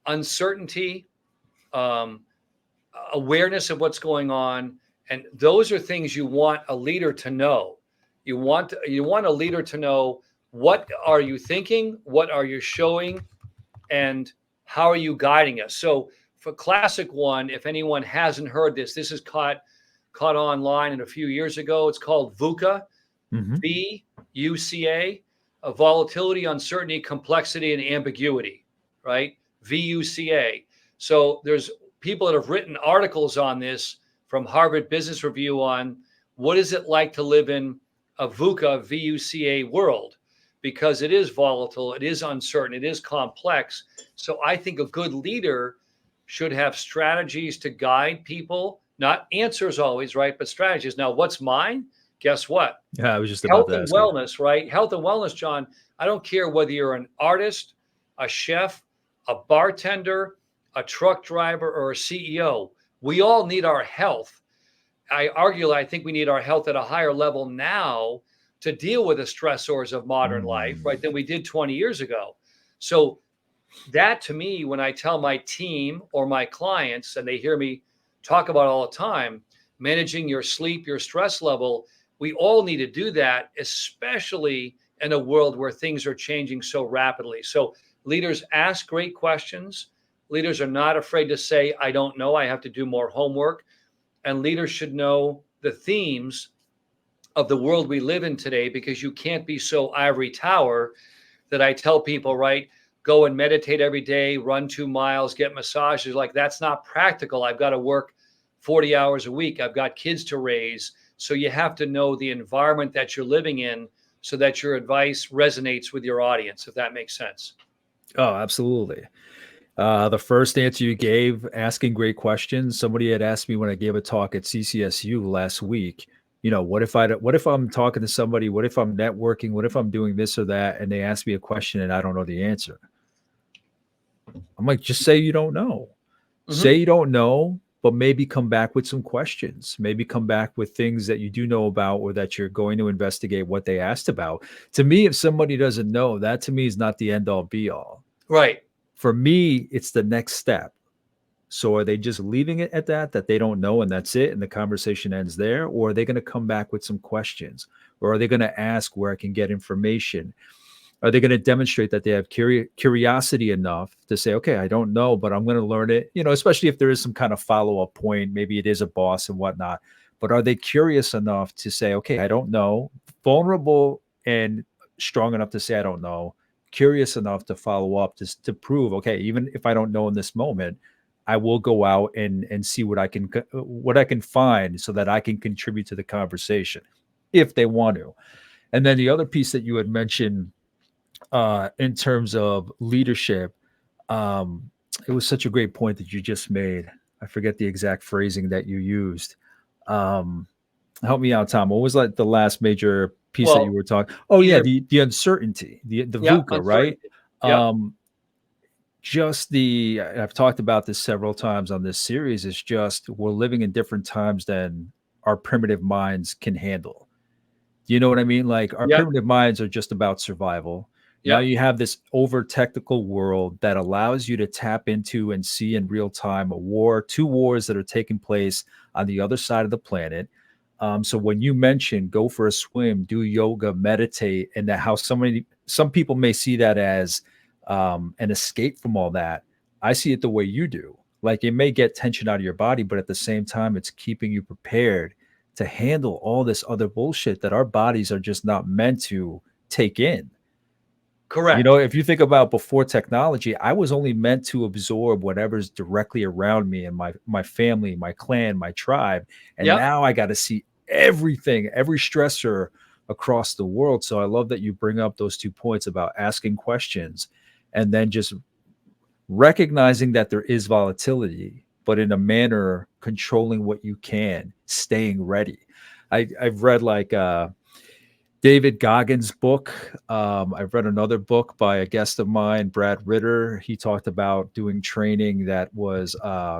[SPEAKER 2] uncertainty, um, awareness of what's going on, and those are things you want a leader to know. You want a leader to know, what are you thinking, what are you showing, and how are you guiding us. So for classic one, if anyone hasn't heard this, this is caught online a few years ago. It's called VUCA,
[SPEAKER 1] Hmm.
[SPEAKER 2] VUCA, volatility, uncertainty, complexity, and ambiguity, right? VUCA. So there's people that have written articles on this, from Harvard Business Review, on what is it like to live in a VUCA, VUCA world, because it is volatile, it is uncertain, it is complex. So I think a good leader should have strategies to guide people, not answers always, right? But strategies. Now, what's mine? Guess what?
[SPEAKER 1] Yeah. I was just about
[SPEAKER 2] Health
[SPEAKER 1] to
[SPEAKER 2] and
[SPEAKER 1] ask you.
[SPEAKER 2] wellness, right? Health and wellness, John. I don't care whether you're an artist, a chef, a bartender, a truck driver, or a CEO. We all need our health. I think we need our health at a higher level now to deal with the stressors of modern life,
[SPEAKER 1] Mm,
[SPEAKER 2] right, than we did 20 years ago. So That to me, when I tell my team or my clients, and they hear me talk about all the time, managing your sleep, your stress level, we all need to do that, especially in a world where things are changing so rapidly. So leaders ask great questions. Leaders are not afraid to say, I don't know, I have to do more homework. And leaders should know the themes of the world we live in today, because you can't be so ivory tower that I tell people, right, go and meditate every day, run 2 miles, get massages. Like, that's not practical. I've got to work 40 hours a week. I've got kids to raise. So you have to know the environment that you're living in so that your advice resonates with your audience, if that makes sense.
[SPEAKER 1] Oh, absolutely. The first answer you gave, asking great questions. Somebody had asked me when I gave a talk at CCSU last week, what if I'm talking to somebody, what if I'm networking, what if I'm doing this or that, and they ask me a question and I don't know the answer. I'm like, just say you don't know. Say
[SPEAKER 2] Mm-hmm.
[SPEAKER 1] you don't know, but maybe come back with some questions. Maybe come back with things that you do know about or that you're going to investigate what they asked about. To me, if somebody doesn't know, that to me is not the end all be all.
[SPEAKER 2] Right.
[SPEAKER 1] For me, it's the next step. So are they just leaving it at that they don't know and that's it and the conversation ends there? Or are they going to come back with some questions? Or are they going to ask where I can get information? Are they going to demonstrate that they have curiosity enough to say, okay, I don't know, but I'm going to learn it, especially if there is some kind of follow-up point, maybe it is a boss and whatnot, but are they curious enough to say, okay, I don't know, vulnerable and strong enough to say, I don't know, curious enough to follow up to prove, okay, even if I don't know in this moment, I will go out and see what I can find so that I can contribute to the conversation if they want to. And then the other piece that you had mentioned in terms of leadership, um, it was such a great point that you just made. I forget the exact phrasing that you used. Um, Help me out, Tom. What was like the last major piece that you
[SPEAKER 2] Well,
[SPEAKER 1] were talking? Oh yeah,
[SPEAKER 2] either,
[SPEAKER 1] the uncertainty, the
[SPEAKER 2] yeah,
[SPEAKER 1] VUCA, right?
[SPEAKER 2] uncertainty. Yep.
[SPEAKER 1] Um, just the I've talked about this several times on this series. It's just we're living in different times than our primitive minds can handle. Do you know what I mean? Like our
[SPEAKER 2] Yep.
[SPEAKER 1] primitive minds are just about survival. Now
[SPEAKER 2] Yep.
[SPEAKER 1] you have this over technical world that allows you to tap into and see in real time two wars that are taking place on the other side of the planet. So when you mention go for a swim, do yoga, meditate, and that how some people may see that as an escape from all that. I see it the way you do. Like it may get tension out of your body, but at the same time, it's keeping you prepared to handle all this other bullshit that our bodies are just not meant to take in.
[SPEAKER 2] Correct.
[SPEAKER 1] If you think about before technology, I was only meant to absorb whatever's directly around me and my family, my clan, my tribe. And
[SPEAKER 2] Yep.
[SPEAKER 1] now I got to see everything, every stressor across the world. So I love that you bring up those 2 points about asking questions and then just recognizing that there is volatility, but in a manner controlling what you can, staying ready. I've read like David Goggins' book. I've read another book by a guest of mine, Brad Ritter. He talked about doing training that was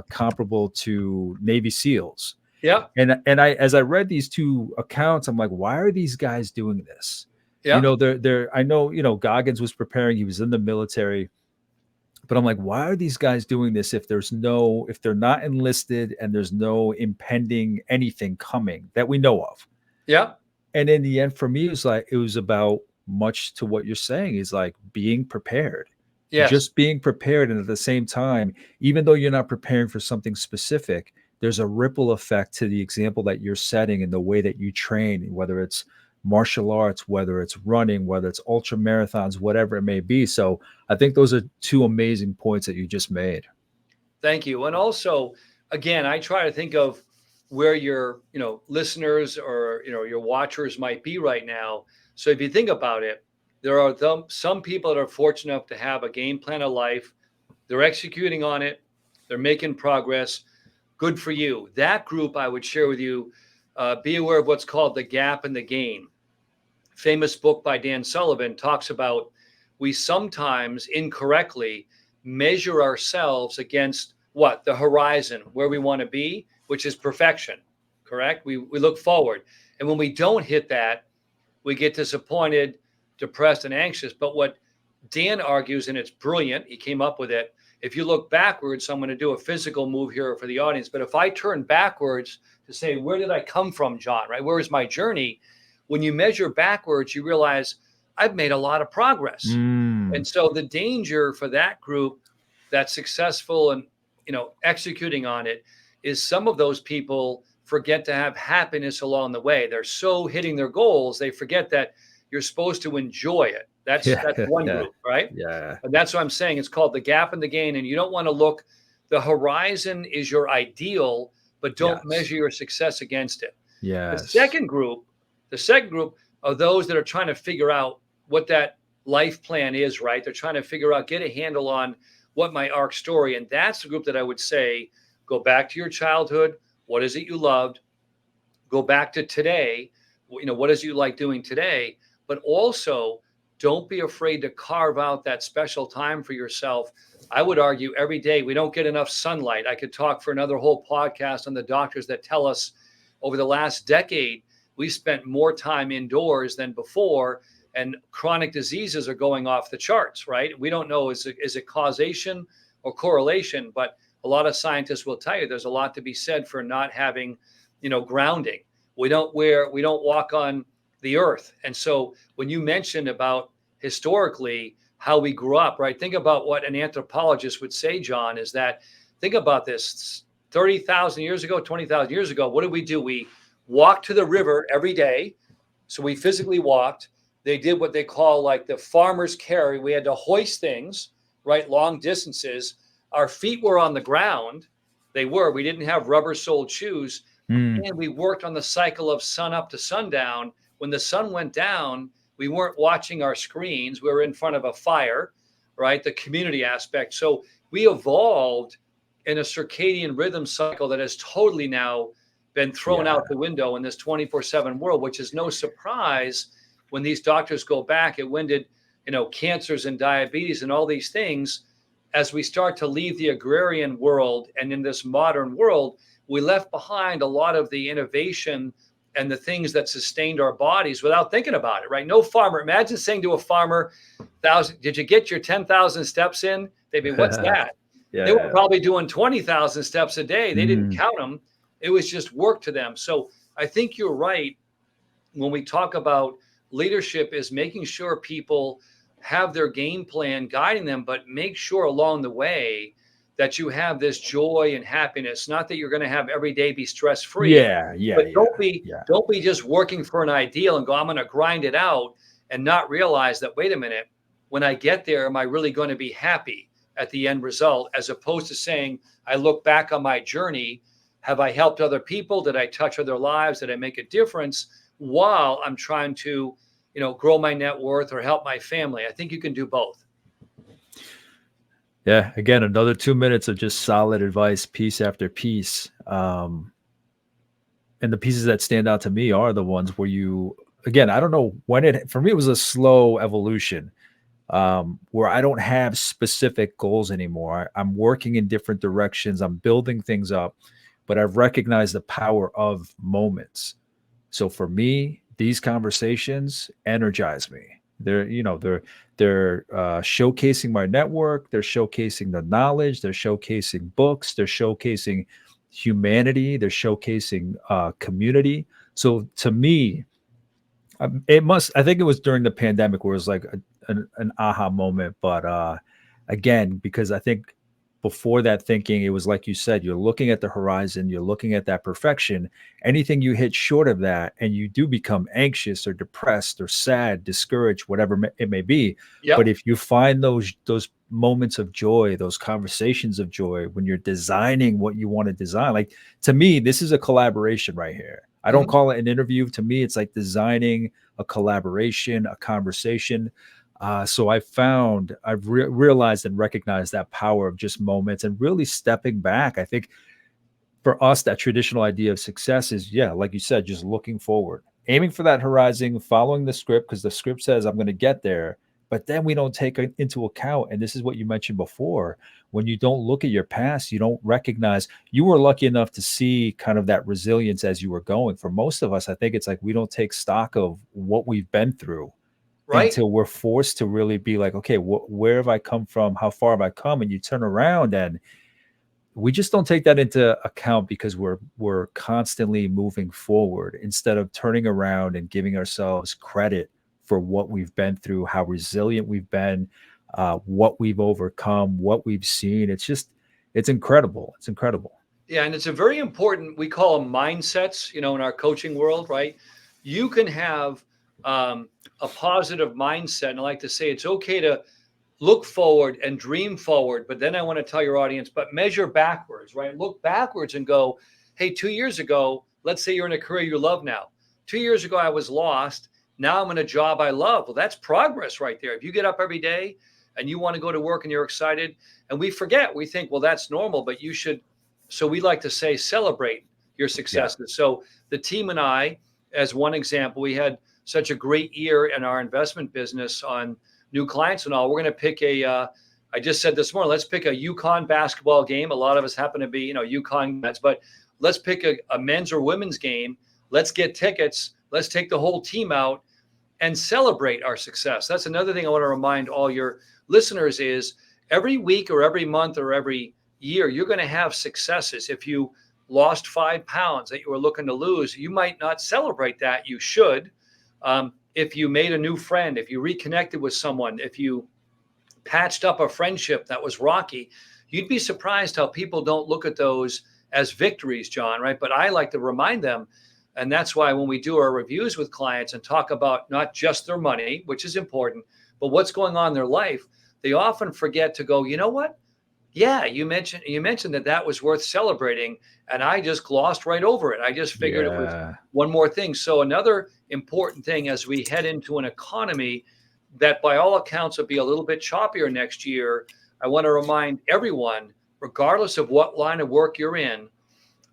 [SPEAKER 1] comparable to Navy SEALs.
[SPEAKER 2] Yep.
[SPEAKER 1] And as I read these two accounts, I'm like, why are these guys doing this?
[SPEAKER 2] Yep.
[SPEAKER 1] They're I know, Goggins was preparing, he was in the military, but I'm like, why are these guys doing this if they're not enlisted and there's no impending anything coming that we know of?
[SPEAKER 2] Yep.
[SPEAKER 1] And in the end, for me, it was about much to what you're saying is like being prepared,
[SPEAKER 2] Yes.
[SPEAKER 1] just being prepared. And at the same time, even though you're not preparing for something specific, there's a ripple effect to the example that you're setting and the way that you train, whether it's martial arts, whether it's running, whether it's ultra marathons, whatever it may be. So I think those are two amazing points that you just made.
[SPEAKER 2] Thank you. And also, again, I try to think of where your, listeners or, your watchers might be right now. So if you think about it, there are some people that are fortunate enough to have a game plan of life. They're executing on it. They're making progress. Good for you. That group, I would share with you, be aware of what's called the gap and the gain. Famous book by Dan Sullivan talks about we sometimes incorrectly measure ourselves against what? The horizon, where we want to be, which is perfection, correct? We look forward. And when we don't hit that, we get disappointed, depressed, and anxious. But what Dan argues, and it's brilliant, he came up with it. If you look backwards, so I'm going to do a physical move here for the audience, but if I turn backwards to say, where did I come from, John, right? Where is my journey? When you measure backwards, you realize I've made a lot of progress.
[SPEAKER 1] Mm.
[SPEAKER 2] And so the danger for that group that's successful and, executing on it is some of those people forget to have happiness along the way. They're so hitting their goals, they forget that you're supposed to enjoy it.
[SPEAKER 1] Yeah,
[SPEAKER 2] That's one
[SPEAKER 1] yeah,
[SPEAKER 2] group, right?
[SPEAKER 1] yeah.
[SPEAKER 2] And that's what I'm saying. It's called the gap and the gain. And you don't want to look, the horizon is your ideal, but don't
[SPEAKER 1] Yes,
[SPEAKER 2] measure your success against it. The
[SPEAKER 1] yes,
[SPEAKER 2] second group, the second group are those that are trying to figure out what that life plan is, right? They're trying to figure out, get a handle on what my arc story. And that's the group that I would say, go back to your childhood. What is it you loved? Go back to today. What is you like doing today? But also don't be afraid to carve out that special time for yourself. I would argue every day we don't get enough sunlight. I could talk for another whole podcast on the doctors that tell us over the last decade we spent more time indoors than before, and chronic diseases are going off the charts, right? We don't know, is it causation or correlation, but a lot of scientists will tell you there's a lot to be said for not having, grounding. We don't walk on the earth. And so when you mentioned about historically how we grew up, right? Think about what an anthropologist would say, John, is that, think about this, 30,000 years ago, 20,000 years ago, what did we do? We walked to the river every day. So we physically walked. They did what they call like the farmer's carry. We had to hoist things, right? Long distances. Our feet were on the ground. We didn't have rubber soled shoes.
[SPEAKER 1] mm,
[SPEAKER 2] And we worked on the cycle of sun up to sundown. When the sun went down, we weren't watching our screens. We were in front of a fire, right? The community aspect. So we evolved in a circadian rhythm cycle that has totally now been thrown
[SPEAKER 1] yeah,
[SPEAKER 2] out the window in this 24/7 world, which is no surprise when these doctors go back at when did, cancers and diabetes and all these things, as we start to leave the agrarian world and in this modern world, we left behind a lot of the innovation and the things that sustained our bodies without thinking about it, right? No farmer, imagine saying to a farmer, did you get your 10,000 steps in? They'd be, what's that? They were
[SPEAKER 1] yeah,
[SPEAKER 2] probably doing 20,000 steps a day. They didn't
[SPEAKER 1] mm,
[SPEAKER 2] count them. It was just work to them. So I think you're right when we talk about leadership is making sure people have their game plan guiding them, but make sure along the way that you have this joy and happiness. Not that you're going to have every day be stress free,
[SPEAKER 1] yeah, yeah,
[SPEAKER 2] but
[SPEAKER 1] yeah, yeah.
[SPEAKER 2] don't be just working for an ideal and go, I'm going to grind it out and not realize that, wait a minute, when I get there, am I really going to be happy at the end result? As opposed to saying, I look back on my journey. Have I helped other people? Did I touch other lives? Did I make a difference while I'm trying to, grow my net worth or help my family? I think you can do both.
[SPEAKER 1] Yeah, again, another 2 minutes of just solid advice, piece after piece. And the pieces that stand out to me are the ones where you, again, I don't know when for me, it was a slow evolution, where I don't have specific goals anymore. I'm working in different directions. I'm building things up, but I've recognized the power of moments. So for me, these conversations energize me. They're showcasing my network. They're showcasing the knowledge. They're showcasing books. They're showcasing humanity. They're showcasing community. So to me, it must. I think it was during the pandemic where it was like an aha moment. But again, because I think before that thinking, it was like you said, you're looking at the horizon, you're looking at that perfection. Anything you hit short of that, and you do become anxious or depressed or sad, discouraged, whatever it may be. But
[SPEAKER 2] Yep.
[SPEAKER 1] if you find those moments of joy, those conversations of joy when you're designing what you want to design, like to me, this is a collaboration right here. I don't
[SPEAKER 2] Mhm.
[SPEAKER 1] call it an interview. To me, it's like designing a collaboration, a conversation. So I've realized and recognized that power of just moments and really stepping back. I think for us, that traditional idea of success is, yeah, like you said, just looking forward, aiming for that horizon, following the script because the script says I'm going to get there. But then we don't take into account, and this is what you mentioned before, when you don't look at your past, you don't recognize you were lucky enough to see kind of that resilience as you were going. For most of us, I think it's like we don't take stock of what we've been through
[SPEAKER 2] Right.
[SPEAKER 1] until we're forced to really be like, okay, where have I come from? How far have I come? And you turn around and we just don't take that into account because we're constantly moving forward instead of turning around and giving ourselves credit for what we've been through, how resilient we've been, what we've overcome, what we've seen. It's incredible. It's incredible.
[SPEAKER 2] Yeah, and it's a very important, we call them mindsets, in our coaching world, right? You can have a positive mindset. And I like to say it's okay to look forward and dream forward. But then I want to tell your audience, but measure backwards, right? Look backwards and go, hey, 2 years ago, let's say you're in a career you love now. 2 years ago, I was lost. Now I'm in a job I love. Well, that's progress right there. If you get up every day and you want to go to work and you're excited, and we forget, we think, well, that's normal, but you should. So we like to say, celebrate your
[SPEAKER 1] Yeah.
[SPEAKER 2] successes. So the team and I, as one example, we had such a great year in our investment business on new clients and all. We're going to pick I just said this morning, let's pick a UConn basketball game. A lot of us happen to be, UConn guys, but let's pick a men's or women's game. Let's get tickets. Let's take the whole team out and celebrate our success. That's another thing I want to remind all your listeners is every week or every month or every year, you're going to have successes. If you lost 5 pounds that you were looking to lose, you might not celebrate that. You should. If you made a new friend, if you reconnected with someone, if you patched up a friendship that was rocky, you'd be surprised how people don't look at those as victories, John, right? But I like to remind them. And that's why when we do our reviews with clients and talk about not just their money, which is important, but what's going on in their life, they often forget to go, you know what? Yeah, you mentioned that was worth celebrating, and I just glossed right over it. I just figured it was
[SPEAKER 1] Yeah.
[SPEAKER 2] one more thing. So another important thing as we head into an economy that by all accounts will be a little bit choppier next year, I want to remind everyone, regardless of what line of work you're in,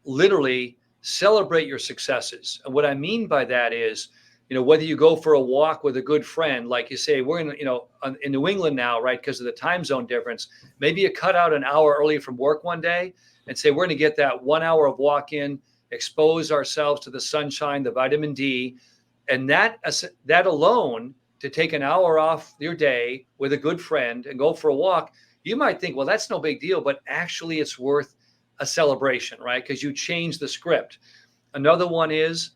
[SPEAKER 2] literally celebrate your successes. And what I mean by that is, whether you go for a walk with a good friend, like you say, we're in New England now, right? Because of the time zone difference, maybe you cut out an hour early from work one day and say, we're going to get that 1 hour of walk in, expose ourselves to the sunshine, the vitamin D, and that alone, to take an hour off your day with a good friend and go for a walk, you might think, well, that's no big deal, but actually it's worth a celebration, right? Because you change the script. Another one is,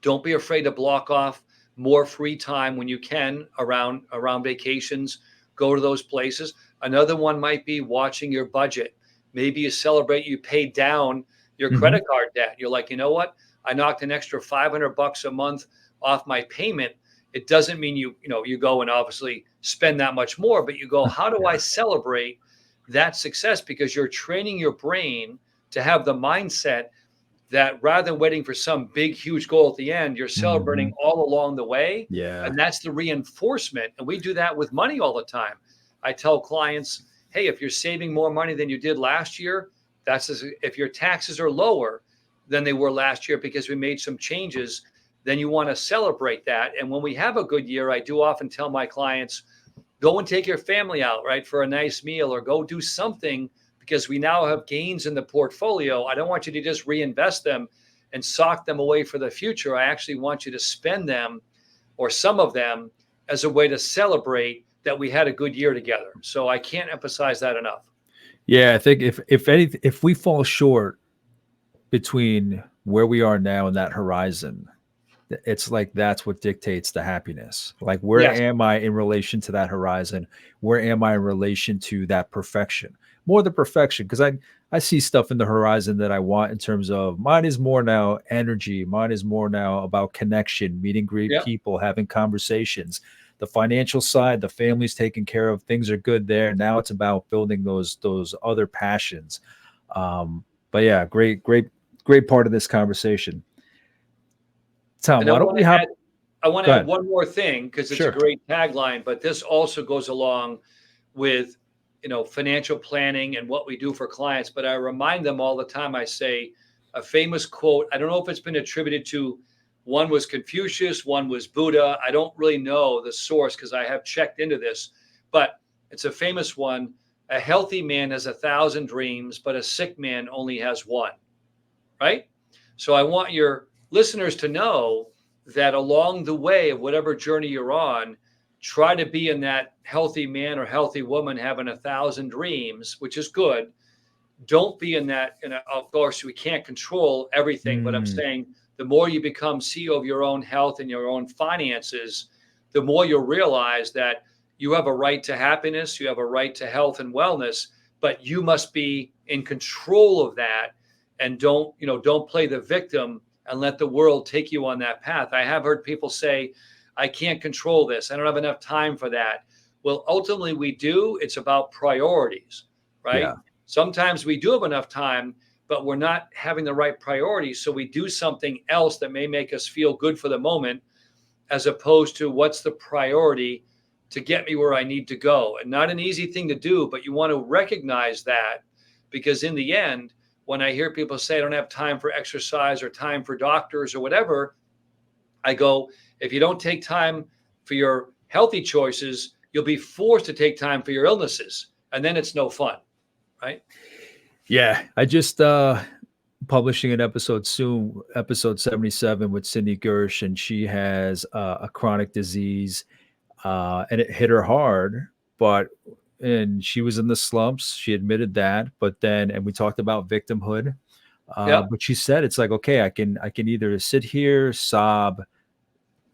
[SPEAKER 2] don't be afraid to block off more free time when you can around vacations. Go to those places. Another one might be watching your budget. Maybe you celebrate you paid down your
[SPEAKER 1] Hmm.
[SPEAKER 2] credit card debt. You're like, you know what? I knocked an extra $500 a month off my payment. It doesn't mean you go and obviously spend that much more, but you go, how do I
[SPEAKER 1] Yeah.
[SPEAKER 2] celebrate that success? Because you're training your brain to have the mindset that rather than waiting for some big, huge goal at the end, you're celebrating
[SPEAKER 1] Hmm.
[SPEAKER 2] all along the way.
[SPEAKER 1] Yeah.
[SPEAKER 2] And that's the reinforcement. And we do that with money all the time. I tell clients, hey, if you're saving more money than you did last year, if your taxes are lower than they were last year because we made some changes, then you want to celebrate that. And when we have a good year, I do often tell my clients, go and take your family out, right, for a nice meal or go do something because we now have gains in the portfolio. I don't want you to just reinvest them and sock them away for the future. I actually want you to spend them or some of them as a way to celebrate that we had a good year together. So I can't emphasize that enough.
[SPEAKER 1] Yeah. I think if we fall short between where we are now and that horizon, it's like that's what dictates the happiness. Like, where
[SPEAKER 2] Yes.
[SPEAKER 1] am I in relation to that horizon? Where am I in relation to that perfection? More the perfection, because I see stuff in the horizon that I want in terms of mine is more now energy. Mine is more now about connection, meeting great
[SPEAKER 2] Yep.
[SPEAKER 1] people, having conversations. The financial side, the family's taken care of, things are good there. Now it's about building those other passions. But yeah, great part of this conversation. Tom,
[SPEAKER 2] And I
[SPEAKER 1] why don't
[SPEAKER 2] want
[SPEAKER 1] we
[SPEAKER 2] to
[SPEAKER 1] hop?
[SPEAKER 2] add I want to
[SPEAKER 1] Go
[SPEAKER 2] add
[SPEAKER 1] ahead.
[SPEAKER 2] one more thing because it's a
[SPEAKER 1] Sure.
[SPEAKER 2] great tagline, but this also goes along with financial planning and what we do for clients. But I remind them all the time. I say a famous quote. I don't know if it's been attributed to, one was Confucius, one was Buddha. I don't really know the source because I have checked into this, but it's a famous one. A healthy man has 1,000 dreams, but a sick man only has one, right? So I want your listeners to know that along the way of whatever journey you're on, try to be in that healthy man or healthy woman having 1,000 dreams, which is good. Don't be in that. And of course, we can't control everything, but I'm
[SPEAKER 1] Mm,
[SPEAKER 2] saying the more you become CEO of your own health and your own finances, the more you'll realize that you have a right to happiness, you have a right to health and wellness, but you must be in control of that. And don't play the victim and let the world take you on that path. I have heard people say, I can't control this. I don't have enough time for that. Well, ultimately we do. It's about priorities,
[SPEAKER 1] yeah.
[SPEAKER 2] right? Sometimes we do have enough time, but we're not having the right priorities. So we do something else that may make us feel good for the moment, as opposed to what's the priority to get me where I need to go. And not an easy thing to do, but you want to recognize that, because in the end, when I hear people say, I don't have time for exercise or time for doctors or whatever, I go, if you don't take time for your healthy choices, you'll be forced to take time for your illnesses. And then it's no fun, right?
[SPEAKER 1] Yeah. I just publishing an episode soon, episode 77 with Cindy Gersh, and she has a chronic disease, and it hit her hard, but and she was in the slumps. She admitted that, but then, and we talked about victimhood.
[SPEAKER 2] Yep.
[SPEAKER 1] But she said it's like, okay, I can either sit here, sob,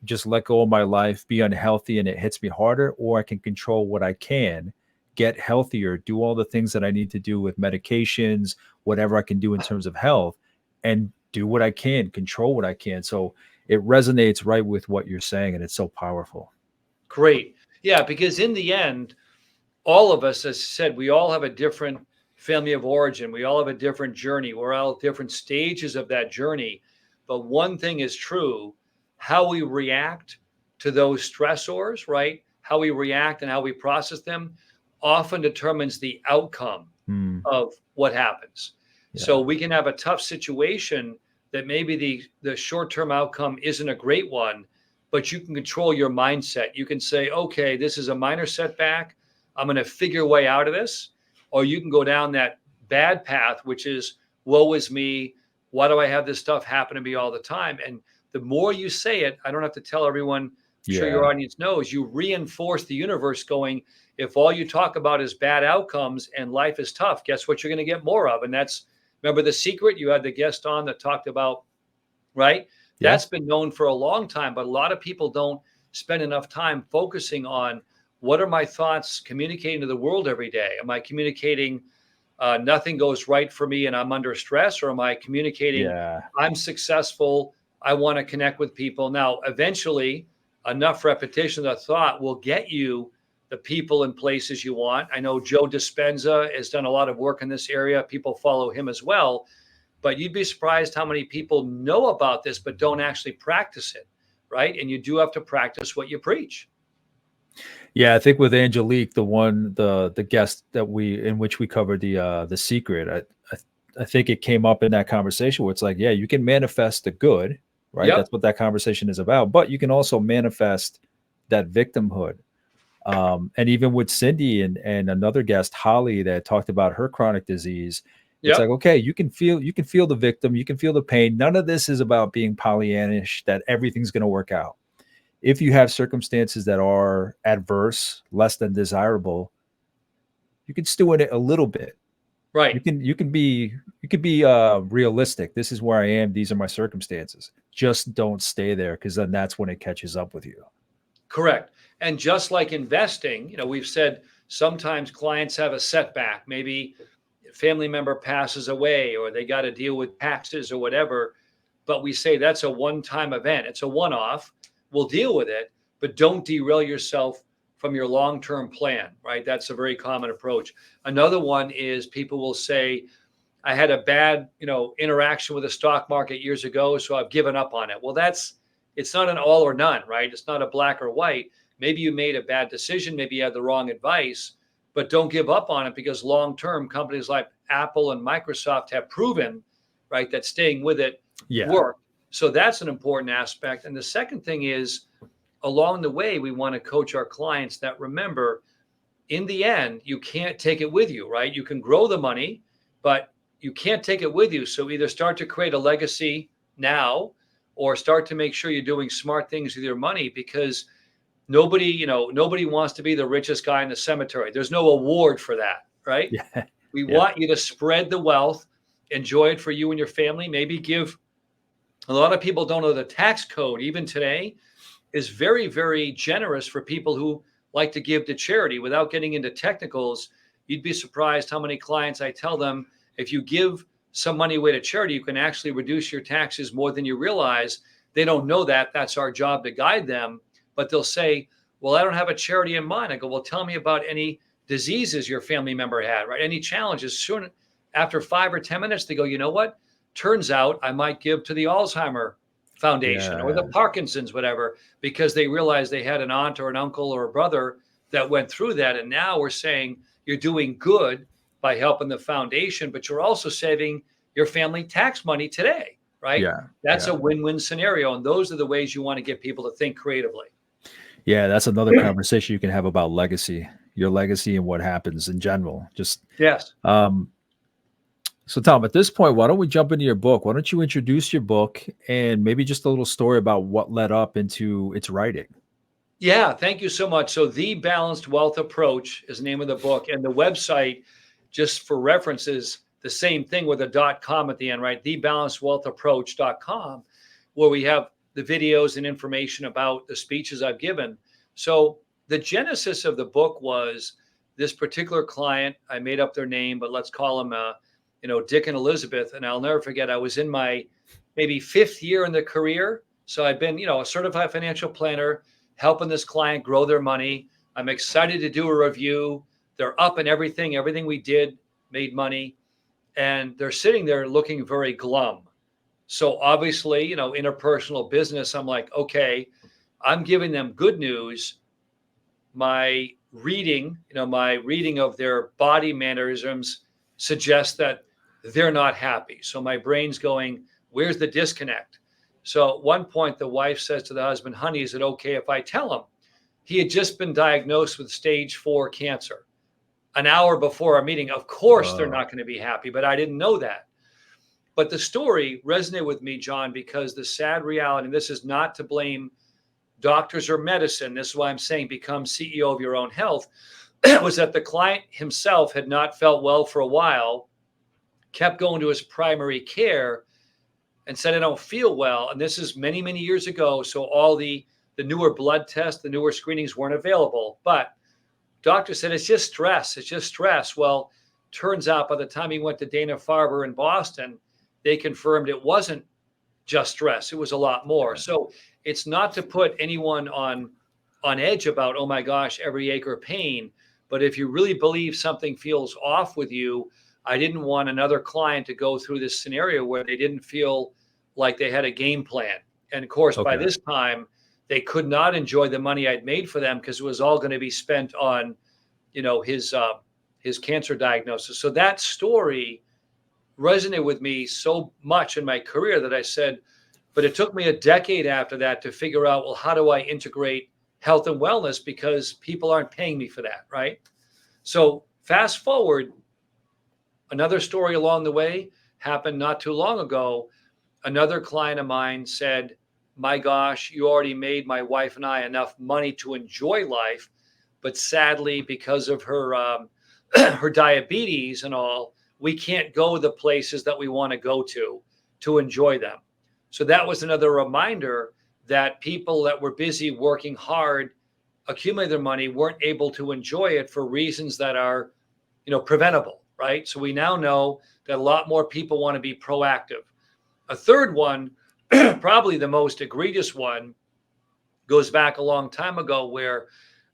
[SPEAKER 1] just let go of my life, be unhealthy, and it hits me harder, or I can control what I can, get healthier, do all the things that I need to do with medications, whatever I can do in terms of health, and do what I can, control what I can. So it resonates right with what you're saying, and it's so powerful.
[SPEAKER 2] Great. Yeah, because in the end, all of us, as I said, we all have a different family of origin. We all have a different journey. We're all different stages of that journey. But one thing is true: how we react to those stressors, right? How we react and how we process them often determines the outcome
[SPEAKER 1] Mm,
[SPEAKER 2] of what happens. So
[SPEAKER 1] yeah.
[SPEAKER 2] we can have a tough situation that maybe the short-term outcome isn't a great one, but you can control your mindset. You can say, okay, this is a minor setback. I'm going to figure a way out of this. Or you can go down that bad path, which is, woe is me. Why do I have this stuff happen to me all the time? And the more you say it, I don't have to tell everyone, I'm sure your
[SPEAKER 1] Yeah.
[SPEAKER 2] audience knows, you reinforce the universe going, if all you talk about is bad outcomes and life is tough, guess what you're going to get more of? And that's, remember The Secret? You had the guest on that talked about, right?
[SPEAKER 1] Yeah.
[SPEAKER 2] That's been known for a long time, but a lot of people don't spend enough time focusing on, what are my thoughts communicating to the world every day? Am I communicating nothing goes right for me and I'm under stress? Or am I communicating,
[SPEAKER 1] Yeah.
[SPEAKER 2] I'm successful, I want to connect with people? Now, eventually, enough repetition of thought will get you the people and places you want. I know Joe Dispenza has done a lot of work in this area. People follow him as well. But you'd be surprised how many people know about this but don't actually practice it, right? And you do have to practice what you preach.
[SPEAKER 1] Yeah, I think with Angelique, the guest that we in which we covered the secret, I think it came up in that conversation where it's like, yeah, you can manifest the good, right?
[SPEAKER 2] Yep.
[SPEAKER 1] That's what that conversation is about. But you can also manifest that victimhood. And even with Cindy and another guest, Holly, that talked about her chronic disease, it's like,
[SPEAKER 2] Yep.
[SPEAKER 1] okay, you can feel the victim, you can feel the pain. None of this is about being Pollyannish that everything's going to work out. If you have circumstances that are adverse, less than desirable, you can stew in it a little bit. You
[SPEAKER 2] Right.
[SPEAKER 1] can you can be you can be realistic. This is where I am. These are my circumstances. Just don't stay there, because then that's when it catches up with you.
[SPEAKER 2] Correct. And just like investing, we've said sometimes clients have a setback. Maybe a family member passes away or they got to deal with taxes or whatever. But we say that's a one time event, it's a one off. We'll deal with it, but don't derail yourself from your long term plan, right? That's a very common approach. Another one is people will say, I had a bad, interaction with the stock market years ago, so I've given up on it. Well, it's not an all or none, right? It's not a black or white. Maybe you made a bad decision, maybe you had the wrong advice, but don't give up on it, because long term companies like Apple and Microsoft have proven, right, that staying with it
[SPEAKER 1] Yeah.
[SPEAKER 2] worked. So that's an important aspect. And the second thing is, along the way, we want to coach our clients that, remember, in the end, you can't take it with you, right? You can grow the money, but you can't take it with you. So either start to create a legacy now, or start to make sure you're doing smart things with your money, because nobody wants to be the richest guy in the cemetery. There's no award for that, right?
[SPEAKER 1] Yeah.
[SPEAKER 2] We
[SPEAKER 1] Yeah.
[SPEAKER 2] want you to spread the wealth, enjoy it for you and your family. Maybe give. A lot of people don't know the tax code, even today, is very, very generous for people who like to give to charity. Without getting into technicals, you'd be surprised how many clients I tell them, if you give some money away to charity, you can actually reduce your taxes more than you realize. They don't know that. That's our job to guide them. But they'll say, well, I don't have a charity in mind. I go, well, tell me about any diseases your family member had, right? Any challenges. Soon after 5 or 10 minutes, they go, you know what? Turns out I might give to the Alzheimer Foundation or the
[SPEAKER 1] Yeah.
[SPEAKER 2] Parkinson's, whatever, because they realized they had an aunt or an uncle or a brother that went through that. And now we're saying you're doing good by helping the foundation, but you're also saving your family tax money today, right?
[SPEAKER 1] Yeah.
[SPEAKER 2] That's
[SPEAKER 1] Yeah.
[SPEAKER 2] a win-win scenario. And those are the ways you want to get people to think creatively.
[SPEAKER 1] Yeah. That's another conversation you can have about legacy, your legacy and what happens in general. Just
[SPEAKER 2] Yes.
[SPEAKER 1] um so Tom, at this point, why don't we jump into your book? Why don't you introduce your book and maybe just a little story about what led up into its writing?
[SPEAKER 2] Yeah, thank you so much. So, The Balanced Wealth Approach is the name of the book. And the website, just for reference, is the same thing with a .com at the end, right? TheBalancedWealthApproach.com, where we have the videos and information about the speeches I've given. So, the genesis of the book was this particular client. I made up their name, but let's call them, Dick and Elizabeth. And I'll never forget, I was in my maybe fifth year in the career. So, I've been, a certified financial planner helping this client grow their money. I'm excited to do a review. They're up in everything we did made money, and they're sitting there looking very glum. So obviously, interpersonal business, I'm like, okay, I'm giving them good news. My reading of their body mannerisms suggests that they're not happy. So my brain's going, where's the disconnect? So at one point, the wife says to the husband, honey, is it okay if I tell him? He had just been diagnosed with stage 4 cancer an hour before our meeting. Of course, they're
[SPEAKER 1] Oh,
[SPEAKER 2] not going to be happy, but I didn't know that. But the story resonated with me, John, because the sad reality, and this is not to blame doctors or medicine, this is why I'm saying become CEO of your own health, was that the client himself had not felt well for a while, kept going to his primary care, and said, I don't feel well. And this is many, many years ago. So all the newer blood tests, the newer screenings weren't available. But doctor said, it's just stress. It's just stress. Well, turns out by the time he went to Dana-Farber in Boston, they confirmed it wasn't just stress. It was a lot more.
[SPEAKER 1] yeah.
[SPEAKER 2] So it's not to put anyone on edge about, oh my gosh, every ache or pain. But if you really believe something feels off with you, I didn't want another client to go through this scenario where they didn't feel like they had a game plan. And of course, by
[SPEAKER 1] Okay.
[SPEAKER 2] this time, they could not enjoy the money I'd made for them because it was all going to be spent on, his cancer diagnosis. So that story resonated with me so much in my career that I said, but it took me a decade after that to figure out, well, how do I integrate health and wellness because people aren't paying me for that, right? So fast forward, another story along the way happened not too long ago. Another client of mine said, my gosh, you already made my wife and I enough money to enjoy life. But sadly, because of her her diabetes and all, we can't go the places that we want to go to enjoy them. So that was another reminder that people that were busy working hard, accumulating their money, weren't able to enjoy it for reasons that are, preventable, right? So we now know that a lot more people want to be proactive. A third one, probably the most egregious one, goes back a long time ago where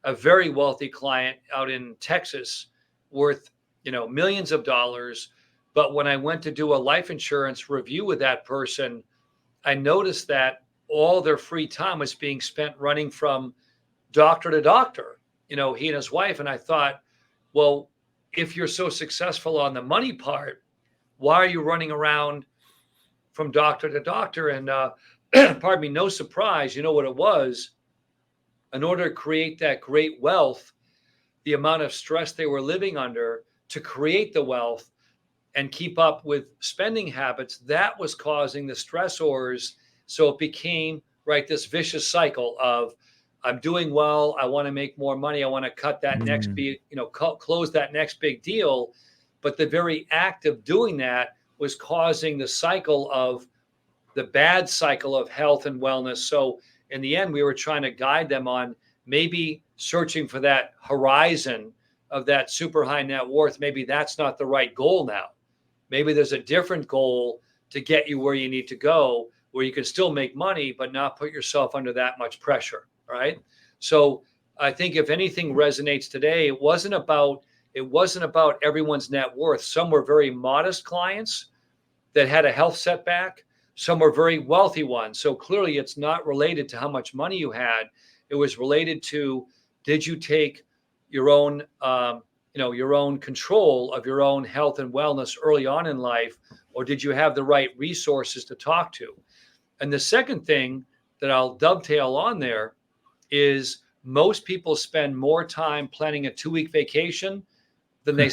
[SPEAKER 2] a very wealthy client out in Texas worth, millions of dollars. But when I went to do a life insurance review with that person, I noticed that all their free time was being spent running from doctor to doctor, he and his wife. And I thought, well, if you're so successful on the money part, why are you running around from doctor to doctor? And pardon me, no surprise, you know what it was? In order to create that great wealth, the amount of stress they were living under to create the wealth and keep up with spending habits, that was causing the stressors. So it became, right, this vicious cycle of I'm doing well. I want to make more money. I want to cut that next
[SPEAKER 1] Mm,
[SPEAKER 2] big, close that next big deal. But the very act of doing that was causing the bad cycle of health and wellness. So in the end, we were trying to guide them on maybe searching for that horizon of that super high net worth. Maybe that's not the right goal now. Maybe there's a different goal to get you where you need to go, where you can still make money, but not put yourself under that much pressure. Right. So I think if anything resonates today, it wasn't about everyone's net worth. Some were very modest clients that had a health setback. Some were very wealthy ones. So clearly it's not related to how much money you had. It was related to, did you take your own, your own control of your own health and wellness early on in life, or did you have the right resources to talk to? And the second thing that I'll dovetail on there is most people spend more time planning a 2-week vacation than they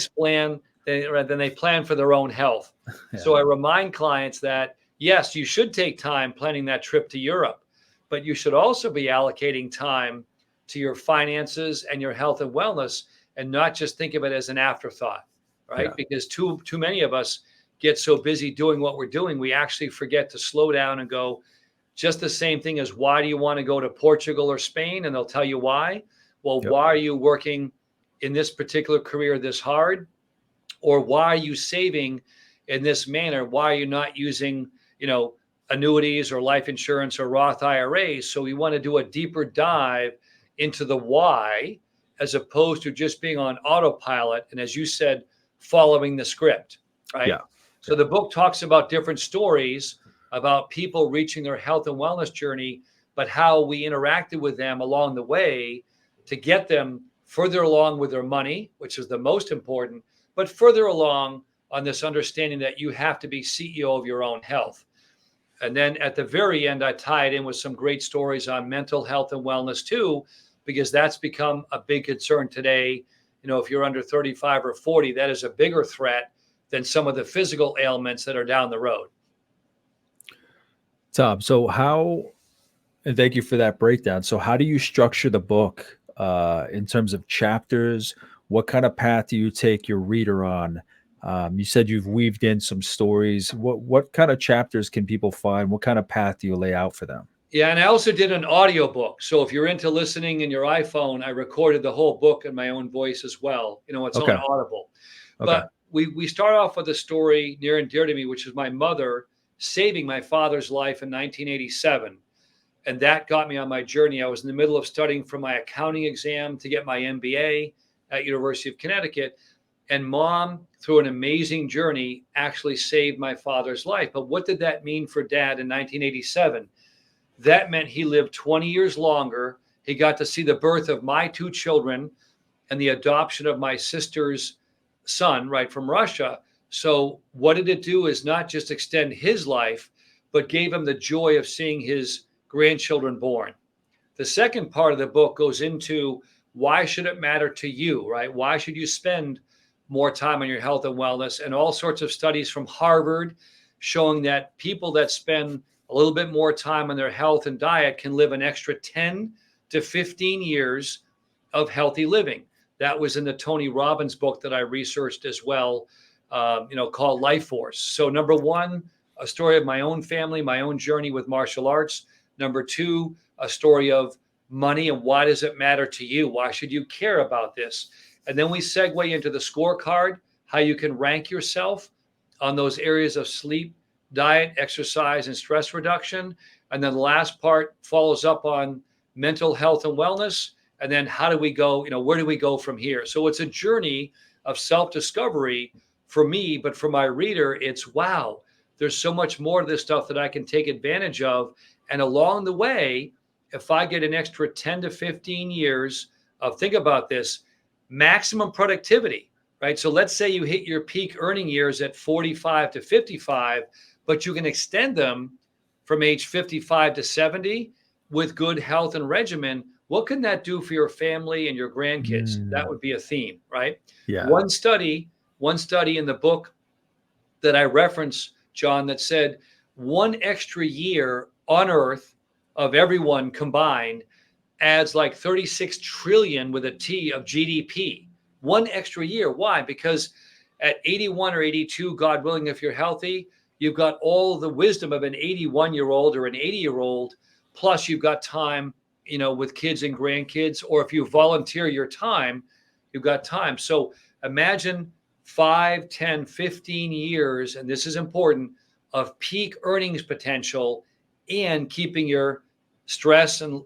[SPEAKER 2] plan for their own health.
[SPEAKER 1] yeah.
[SPEAKER 2] So I remind clients that yes, you should take time planning that trip to Europe, but you should also be allocating time to your finances and your health and wellness, and not just think of it as an afterthought, right?
[SPEAKER 1] Yeah.
[SPEAKER 2] Because too many of us get so busy doing what we're doing, we actually forget to slow down and go, just the same thing as, why do you want to go to Portugal or Spain? And they'll tell you why. Well,
[SPEAKER 1] Yep.
[SPEAKER 2] why are you working in this particular career this hard? Or why are you saving in this manner? Why are you not using, annuities or life insurance or Roth IRAs? So we want to do a deeper dive into the why, as opposed to just being on autopilot. And as you said, following the script, right?
[SPEAKER 1] Yeah.
[SPEAKER 2] So
[SPEAKER 1] Yeah.
[SPEAKER 2] the book talks about different stories about people reaching their health and wellness journey, but how we interacted with them along the way to get them further along with their money, which is the most important, but further along on this understanding that you have to be CEO of your own health. And then at the very end, I tie it in with some great stories on mental health and wellness too, because that's become a big concern today. If you're under 35 or 40, that is a bigger threat than some of the physical ailments that are down the road.
[SPEAKER 1] Tom, so how, and thank you for that breakdown. So how do you structure the book in terms of chapters? What kind of path do you take your reader on? You said you've weaved in some stories. What kind of chapters can people find? What kind of path do you lay out for them?
[SPEAKER 2] Yeah, and I also did an audiobook. So if you're into listening in your iPhone, I recorded the whole book in my own voice as well. It's on
[SPEAKER 1] Okay.
[SPEAKER 2] Audible.
[SPEAKER 1] Okay.
[SPEAKER 2] But we start off with a story near and dear to me, which is my mother saving my father's life in 1987. And that got me on my journey. I was in the middle of studying for my accounting exam to get my MBA at University of Connecticut. And mom, through an amazing journey, actually saved my father's life. But what did that mean for dad in 1987? That meant he lived 20 years longer. He got to see the birth of my two children and the adoption of my sister's son, right, from Russia. So, what did it do is not just extend his life, but gave him the joy of seeing his grandchildren born. The second part of the book goes into, why should it matter to you, right? Why should you spend more time on your health and wellness? And all sorts of studies from Harvard showing that people that spend a little bit more time on their health and diet can live an extra 10 to 15 years of healthy living. That was in the Tony Robbins book that I researched as well, called Life Force. So, number one, a story of my own family, my own journey with martial arts. Number two, a story of money and why does it matter to you? Why should you care about this? And then we segue into the scorecard, how you can rank yourself on those areas of sleep, diet, exercise, and stress reduction. And then the last part follows up on mental health and wellness. And then how do we go, where do we go from here? So it's a journey of self-discovery for me, but for my reader, it's wow, there's so much more of this stuff that I can take advantage of. And along the way, if I get an extra 10 to 15 years of, think about this, maximum productivity, right? So let's say you hit your peak earning years at 45 to 55, but you can extend them from age 55 to 70 with good health and regimen. What can that do for your family and your grandkids? That
[SPEAKER 1] Mm,
[SPEAKER 2] would be a theme, right?
[SPEAKER 1] yeah.
[SPEAKER 2] One study in the book that I reference, John, that said one extra year on earth of everyone combined adds like 36 trillion with a T of GDP. One extra year. Why? Because at 81 or 82, God willing, if you're healthy, you've got all the wisdom of an 81-year-old or an 80-year-old, plus you've got time, with kids and grandkids, or if you volunteer your time, you've got time. So imagine 5, 10, 15 years, and this is important, of peak earnings potential and keeping your stress and,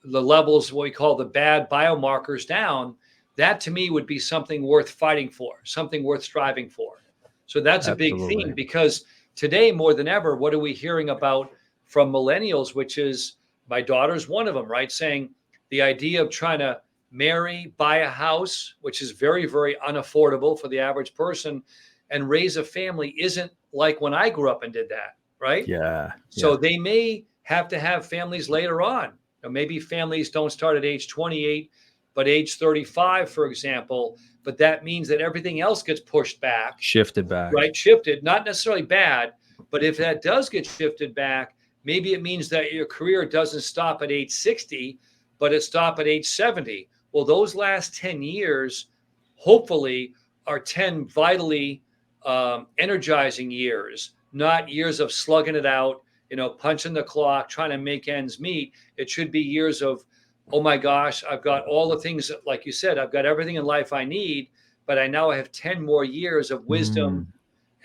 [SPEAKER 2] the levels, what we call the bad biomarkers down. That to me would be something worth fighting for, something worth striving for. So that's a big theme,
[SPEAKER 1] Absolutely.
[SPEAKER 2] because today more than ever, what are we hearing about from millennials, which is my daughter's one of them, right? Saying the idea of trying to marry, buy a house, which is very, very unaffordable for the average person, and raise a family isn't like when I grew up and did that, right?
[SPEAKER 1] Yeah.
[SPEAKER 2] So
[SPEAKER 1] Yeah.
[SPEAKER 2] they may have to have families later on. Maybe families don't start at age 28, but age 35, for example. But that means that everything else gets pushed back,
[SPEAKER 1] Shifted back.
[SPEAKER 2] right? Shifted, not necessarily bad, but if that does get shifted back, maybe it means that your career doesn't stop at age 60, but it stops at age 70. Well, those last 10 years, hopefully, are 10 vitally energizing years, not years of slugging it out, punching the clock, trying to make ends meet. It should be years of, oh my gosh, I've got all the things, like you said, I've got everything in life I need, but I now have 10 more years of wisdom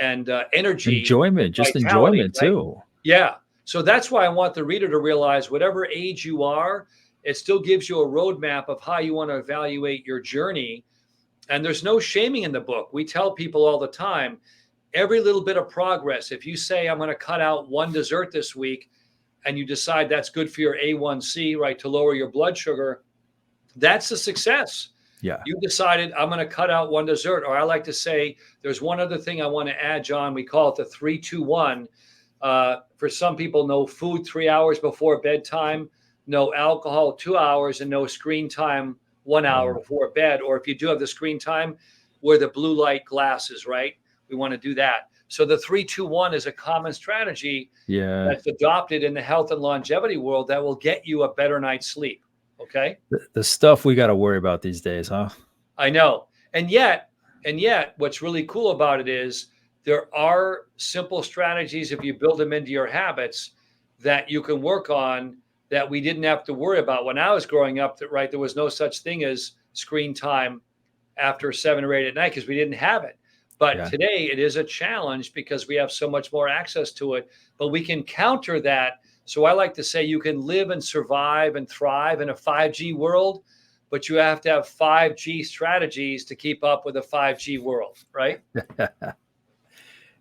[SPEAKER 1] Mm.
[SPEAKER 2] and energy and
[SPEAKER 1] Enjoyment, just
[SPEAKER 2] vitality,
[SPEAKER 1] enjoyment
[SPEAKER 2] right?
[SPEAKER 1] too.
[SPEAKER 2] Yeah. So that's why I want the reader to realize whatever age you are, it still gives you a roadmap of how you want to evaluate your journey. And there's no shaming in the book. We tell people all the time, every little bit of progress. If you say, I'm going to cut out one dessert this week, and you decide that's good for your A1C, right, to lower your blood sugar, that's a success.
[SPEAKER 1] Yeah.
[SPEAKER 2] You decided, I'm going to cut out one dessert. Or I like to say, there's one other thing I want to add, John. We call it the 3-2-1. For some people, no food 3 hours before bedtime, no alcohol 2 hours, and no screen time 1 hour
[SPEAKER 1] Wow.
[SPEAKER 2] before bed. Or if you do have the screen time, wear the blue light glasses, right? We want to do that. So the 3-2-1 is a common strategy
[SPEAKER 1] Yeah.
[SPEAKER 2] that's adopted in the health and longevity world that will get you a better night's sleep. Okay.
[SPEAKER 1] The stuff we got to worry about these days, huh?
[SPEAKER 2] I know. And yet, what's really cool about it is there are simple strategies if you build them into your habits that you can work on that we didn't have to worry about when I was growing up. That right, there was no such thing as screen time after 7 or 8 at night because we didn't have it. But
[SPEAKER 1] Yeah.
[SPEAKER 2] today it is a challenge because we have so much more access to it. But we can counter that. So I like to say you can live and survive and thrive in a 5G world, but you have to have 5G strategies to keep up with a 5G world, right?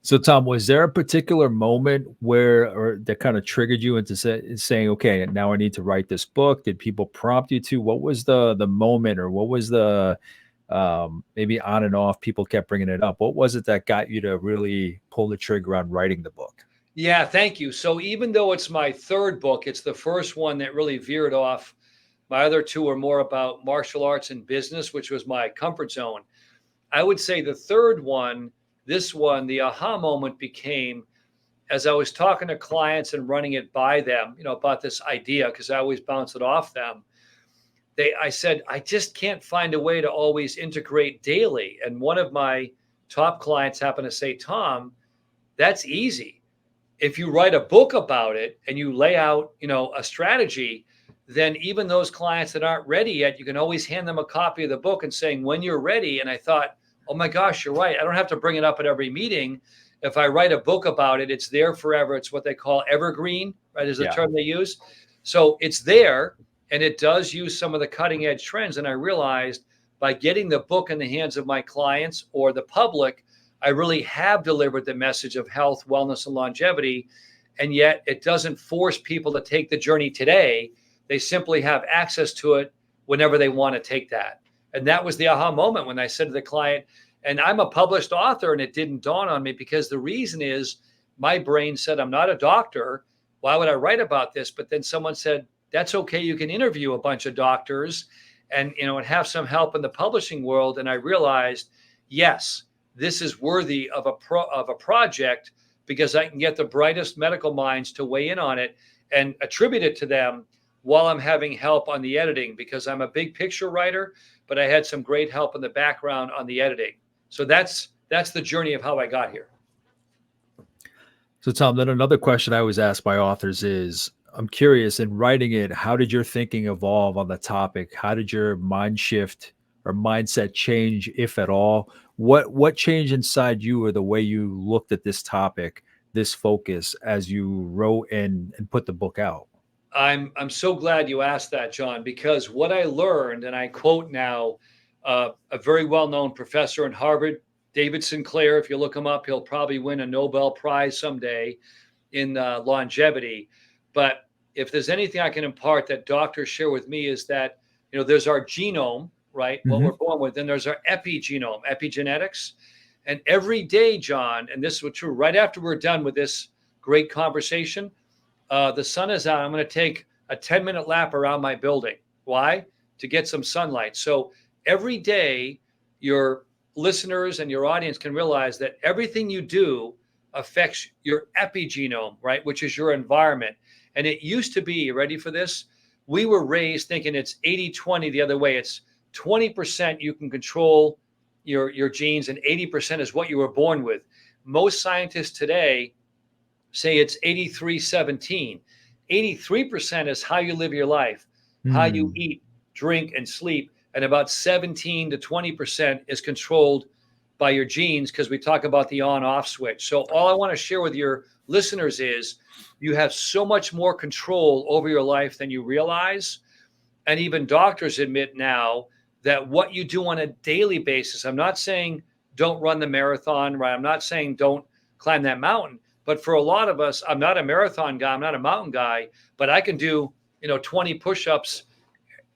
[SPEAKER 1] So, Tom, was there a particular moment where, or that kind of triggered you into saying, "Okay, now I need to write this book"? Did people prompt you to? What was the moment, or what was the maybe on and off? People kept bringing it up. What was it that got you to really pull the trigger on writing the book?
[SPEAKER 2] Yeah, thank you. So even though it's my third book, it's the first one that really veered off. My other two are more about martial arts and business, which was my comfort zone. I would say the third one, this one, the aha moment became as I was talking to clients and running it by them, about this idea, because I always bounce it off them. I said, I just can't find a way to always integrate daily. And one of my top clients happened to say, Tom, that's easy. If you write a book about it and you lay out, a strategy, then even those clients that aren't ready yet, you can always hand them a copy of the book and saying, when you're ready. And I thought, oh my gosh, you're right. I don't have to bring it up at every meeting. If I write a book about it, it's there forever. It's what they call evergreen, right? Is the
[SPEAKER 1] Yeah.
[SPEAKER 2] term they use. So it's there and it does use some of the cutting edge trends. And I realized by getting the book in the hands of my clients or the public, I really have delivered the message of health, wellness, and longevity. And yet it doesn't force people to take the journey today. They simply have access to it whenever they want to take that. And that was the aha moment when I said to the client, and I'm a published author, and it didn't dawn on me because the reason is my brain said, I'm not a doctor. Why would I write about this? But then someone said, that's okay. You can interview a bunch of doctors and have some help in the publishing world. And I realized, yes, this is worthy of a project because I can get the brightest medical minds to weigh in on it and attribute it to them. while I'm having help on the editing because I'm a big picture writer, but I had some great help in the background on the editing. So that's the journey of how I got here.
[SPEAKER 1] So, Tom, then another question I always ask my authors is, I'm curious, in writing it, how did your thinking evolve on the topic? How did your mind shift or mindset change, if at all? What changed inside you or the way you looked at this topic, this focus, as you wrote and put the book out?
[SPEAKER 2] I'm so glad you asked that, John, because what I learned, and I quote now a very well known professor in Harvard, David Sinclair. If you look him up, he'll probably win a Nobel Prize someday in longevity. But if there's anything I can impart that doctors share with me is that there's our genome, right? What we're
[SPEAKER 1] Hmm.
[SPEAKER 2] born with, then there's our epigenome, epigenetics, and every day, John, and this is true. Right after we're done with this great conversation, the sun is out. I'm going to take a 10-minute lap around my building. Why? To get some sunlight. So every day, your listeners and your audience can realize that everything you do affects your epigenome, right? Which is your environment. And it used to be, you ready for this? We were raised thinking it's 80-20 the other way. It's 20% you can control your genes, and 80% is what you were born with. Most scientists today say it's 83-17. 83% is how you live your life, how you
[SPEAKER 1] Hmm.
[SPEAKER 2] eat, drink, and sleep. And about 17 to 20% is controlled by your genes because we talk about the on off switch. So, all I want to share with your listeners is you have so much more control over your life than you realize. And even doctors admit now that what you do on a daily basis, I'm not saying don't run the marathon, right? I'm not saying don't climb that mountain. But for a lot of us, I'm not a marathon guy, I'm not a mountain guy, but I can do, 20 push-ups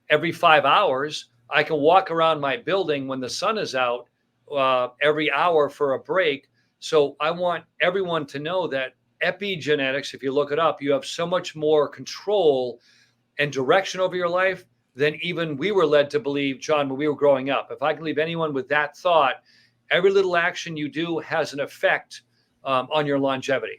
[SPEAKER 2] every 5 hours. I can walk around my building when the sun is out every hour for a break. So I want everyone to know that epigenetics, if you look it up, you have so much more control and direction over your life than even we were led to believe, John, when we were growing up. If I can leave anyone with that thought, every little action you do has an effect on your longevity.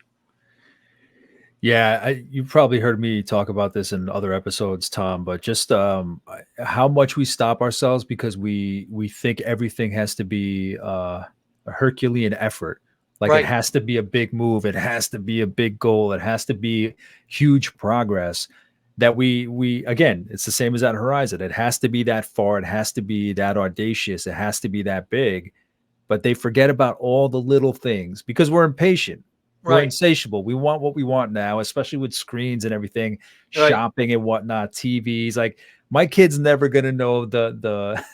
[SPEAKER 1] Yeah, you've probably heard me talk about this in other episodes, Tom, but just how much we stop ourselves because we think everything has to be a Herculean effort. Like it
[SPEAKER 2] Right,
[SPEAKER 1] has to be a big move, it has to be a big goal, it has to be huge progress. That we again, it's the same as that horizon. It has to be that far, it has to be that audacious, it has to be that big, but they forget about all the little things because we're impatient. We're
[SPEAKER 2] right,
[SPEAKER 1] insatiable. We want what we want now, especially with screens and everything,
[SPEAKER 2] right,
[SPEAKER 1] shopping and whatnot, TVs. Like my kid's never gonna know the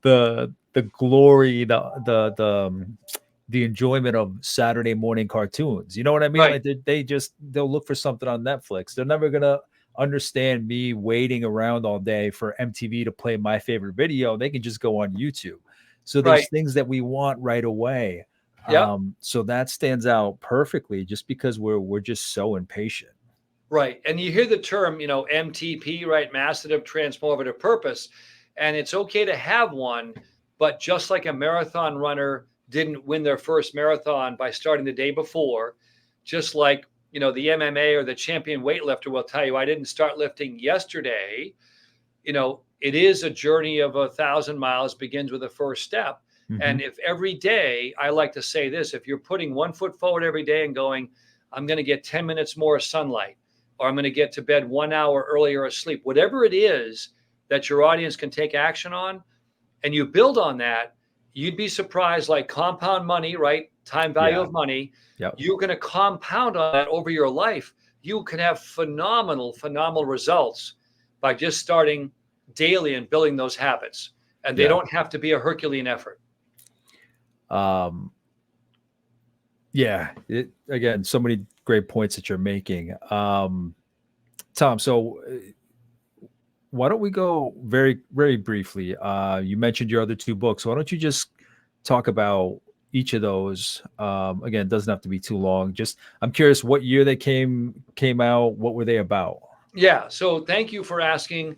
[SPEAKER 1] the glory, the enjoyment of Saturday morning cartoons. You know what I mean?
[SPEAKER 2] right,
[SPEAKER 1] Like they'll look for something on Netflix. They're never gonna understand me waiting around all day for MTV to play my favorite video. They can just go on YouTube. So there's
[SPEAKER 2] right.
[SPEAKER 1] things that we want right away.
[SPEAKER 2] Yep.
[SPEAKER 1] So that stands out perfectly just because we're just so impatient.
[SPEAKER 2] Right. And you hear the term, MTP, right? Massive transformative purpose. And it's okay to have one, but just like a marathon runner didn't win their first marathon by starting the day before, just like, the MMA or the champion weightlifter will tell you, I didn't start lifting yesterday. It is a journey of 1,000 miles, begins with the first step. And
[SPEAKER 1] Mhm.
[SPEAKER 2] if every day, I like to say this, if you're putting 1 foot forward every day and going, I'm going to get 10 minutes more sunlight, or I'm going to get to bed 1 hour earlier asleep, whatever it is that your audience can take action on, and you build on that, you'd be surprised, like compound money, right? Time value
[SPEAKER 1] Yeah.
[SPEAKER 2] of money.
[SPEAKER 1] Yep.
[SPEAKER 2] You're going to compound on that over your life. You can have phenomenal, phenomenal results by just starting daily and building those habits. And they
[SPEAKER 1] Yeah.
[SPEAKER 2] don't have to be a Herculean effort.
[SPEAKER 1] Um, yeah. Again, so many great points that you're making. Tom, so why don't we go very, very briefly? You mentioned your other two books. Why don't you just talk about each of those? Again, it doesn't have to be too long. Just I'm curious what year they came out. What were they about?
[SPEAKER 2] Yeah. So thank you for asking.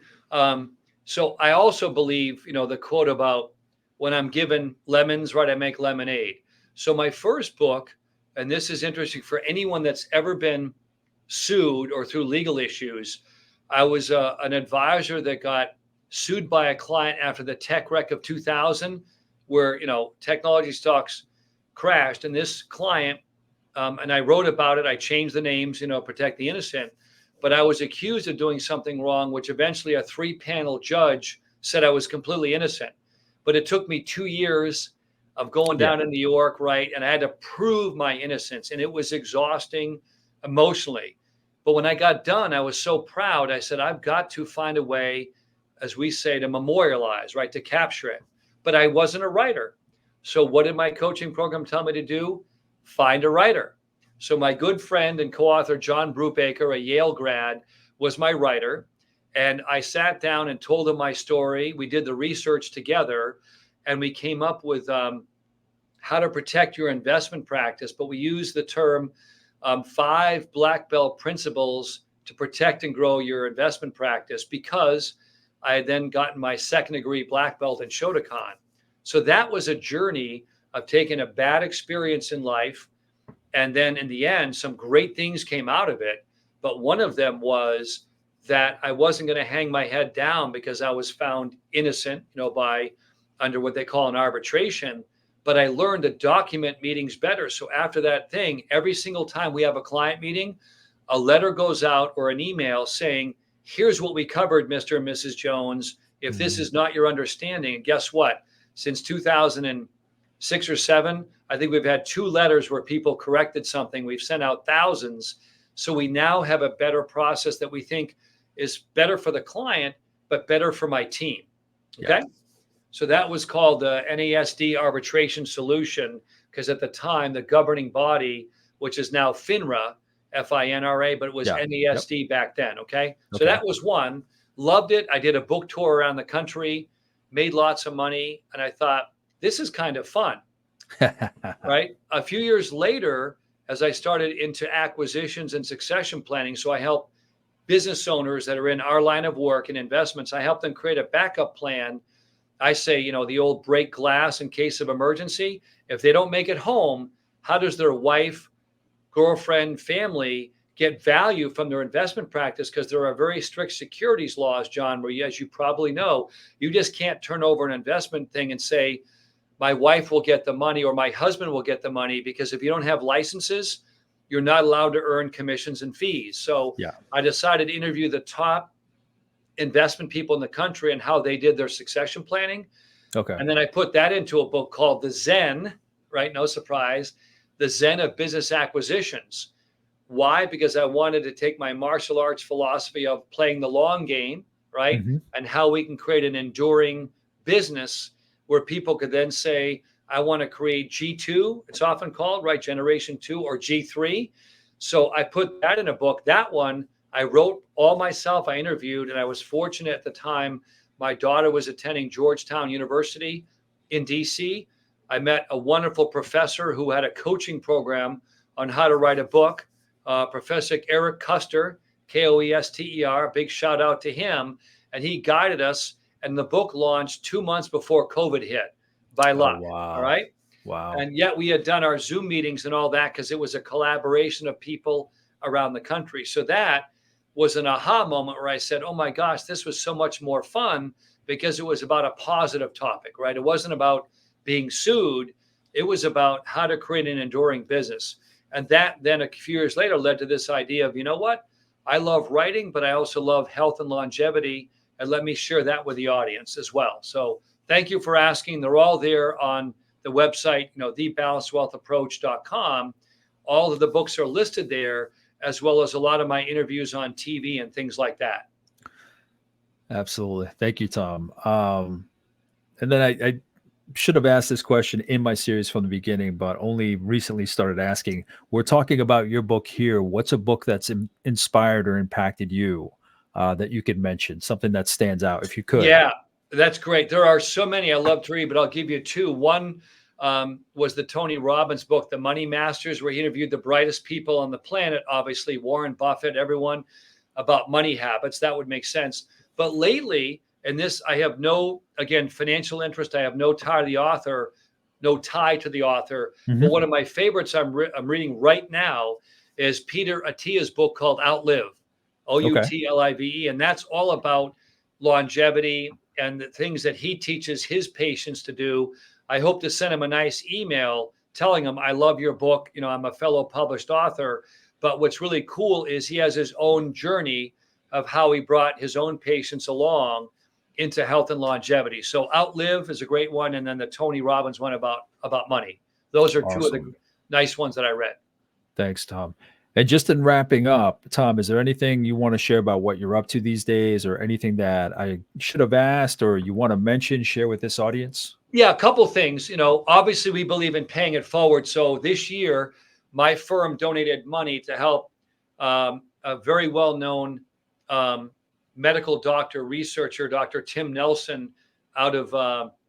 [SPEAKER 2] So I also believe, the quote about when I'm given lemons, right, I make lemonade. So my first book, and this is interesting for anyone that's ever been sued or through legal issues, I was an advisor that got sued by a client after the tech wreck of 2000, where technology stocks crashed, and this client, and I wrote about it. I changed the names, protect the innocent. But I was accused of doing something wrong, which eventually a 3-panel judge said I was completely innocent. But it took me 2 years of going
[SPEAKER 1] Yeah.
[SPEAKER 2] down to New York, right? And I had to prove my innocence, and it was exhausting emotionally. But when I got done, I was so proud. I said, I've got to find a way, as we say, to memorialize, right? To capture it. But I wasn't a writer. So what did my coaching program tell me to do? Find a writer. So my good friend and co-author John Brubaker, a Yale grad, was my writer. And I sat down and told him my story. We did the research together, and we came up with how to protect your investment practice. But we used the term 5 black belt principles to protect and grow your investment practice, because I had then gotten my second degree black belt in Shotokan. So that was a journey of taking a bad experience in life. And then in the end, some great things came out of it. But one of them was that I wasn't going to hang my head down because I was found innocent, by under what they call an arbitration. But I learned to document meetings better. So after that thing, every single time we have a client meeting, a letter goes out or an email saying, here's what we covered, Mr. and Mrs. Jones. If this
[SPEAKER 1] Mhm.
[SPEAKER 2] is not your understanding, and guess what? Since 2006 or 7, I think we've had 2 letters where people corrected something. We've sent out thousands. So we now have a better process that we think is better for the client, but better for my team.
[SPEAKER 1] Yeah.
[SPEAKER 2] Okay. So that was called the NASD arbitration solution, because at the time, the governing body, which is now FINRA, FINRA, but it was
[SPEAKER 1] Yeah. Yep.
[SPEAKER 2] NASD back then. Okay. So
[SPEAKER 1] Okay.
[SPEAKER 2] that was one. Loved it. I did a book tour around the country, made lots of money. And I thought, this is kind of fun, right? A few years later, as I started into acquisitions and succession planning, so I help business owners that are in our line of work and investments, I help them create a backup plan. I say, the old break glass in case of emergency. If they don't make it home, how does their wife, girlfriend, family get value from their investment practice? Because there are very strict securities laws, John, where, as you probably know, you just can't turn over an investment thing and say, my wife will get the money or my husband will get the money, because if you don't have licenses, you're not allowed to earn commissions and fees. So
[SPEAKER 1] Yeah.
[SPEAKER 2] I decided to interview the top investment people in the country and how they did their succession planning.
[SPEAKER 1] Okay.
[SPEAKER 2] And then I put that into a book called The Zen, right? No surprise. The Zen of Business Acquisitions. Why? Because I wanted to take my martial arts philosophy of playing the long game, right?
[SPEAKER 1] Mhm.
[SPEAKER 2] And how we can create an enduring business where people could then say, I want to create G2, it's often called, right? Generation 2 or G3. So I put that in a book. That one I wrote all myself. I interviewed, and I was fortunate at the time. My daughter was attending Georgetown University in DC. I met a wonderful professor who had a coaching program on how to write a book, Professor Eric Custer, Koester. Big shout out to him. And he guided us. And the book launched 2 months before COVID hit, by
[SPEAKER 1] Oh,
[SPEAKER 2] luck. All
[SPEAKER 1] wow.
[SPEAKER 2] right.
[SPEAKER 1] Wow.
[SPEAKER 2] And yet we had done our Zoom meetings and all that because it was a collaboration of people around the country. So that was an aha moment where I said, oh my gosh, this was so much more fun, because it was about a positive topic, right? It wasn't about being sued. It was about how to create an enduring business. And that then a few years later led to this idea of, what? I love writing, but I also love health and longevity. And let me share that with the audience as well. So thank you for asking. They're all there on the website, thebalancedwealthapproach.com. All of the books are listed there, as well as a lot of my interviews on TV and things like that.
[SPEAKER 1] Absolutely. Thank you, Tom. And then I should have asked this question in my series from the beginning, but only recently started asking. We're talking about your book here. What's a book that's inspired or impacted you that you could mention? Something that stands out, if you could.
[SPEAKER 2] Yeah, that's great. There are so many I love to read, but I'll give you 2. One was the Tony Robbins book, The Money Masters, where he interviewed the brightest people on the planet, obviously Warren Buffett, everyone, about money habits. That would make sense. But lately, and this, I have no, again, financial interest. I have no tie to the author, no tie to the author. But
[SPEAKER 1] Mhm.
[SPEAKER 2] one of my favorites I'm reading right now is Peter Attia's book called Outlive.
[SPEAKER 1] Okay.
[SPEAKER 2] Outlive. And that's all about longevity and the things that he teaches his patients to do. I hope to send him a nice email telling him, I love your book. I'm a fellow published author. But what's really cool is he has his own journey of how he brought his own patients along into health and longevity. So Outlive is a great one. And then the Tony Robbins one about money. Those are two of the
[SPEAKER 1] Awesome.
[SPEAKER 2] nice ones that I read.
[SPEAKER 1] Thanks, Tom. And just in wrapping up, Tom, is there anything you want to share about what you're up to these days, or anything that I should have asked or you want to mention, share with this audience?
[SPEAKER 2] Yeah, a couple things. Obviously, we believe in paying it forward. So this year, my firm donated money to help a very well known um, medical doctor, researcher, Dr. Tim Nelson, out of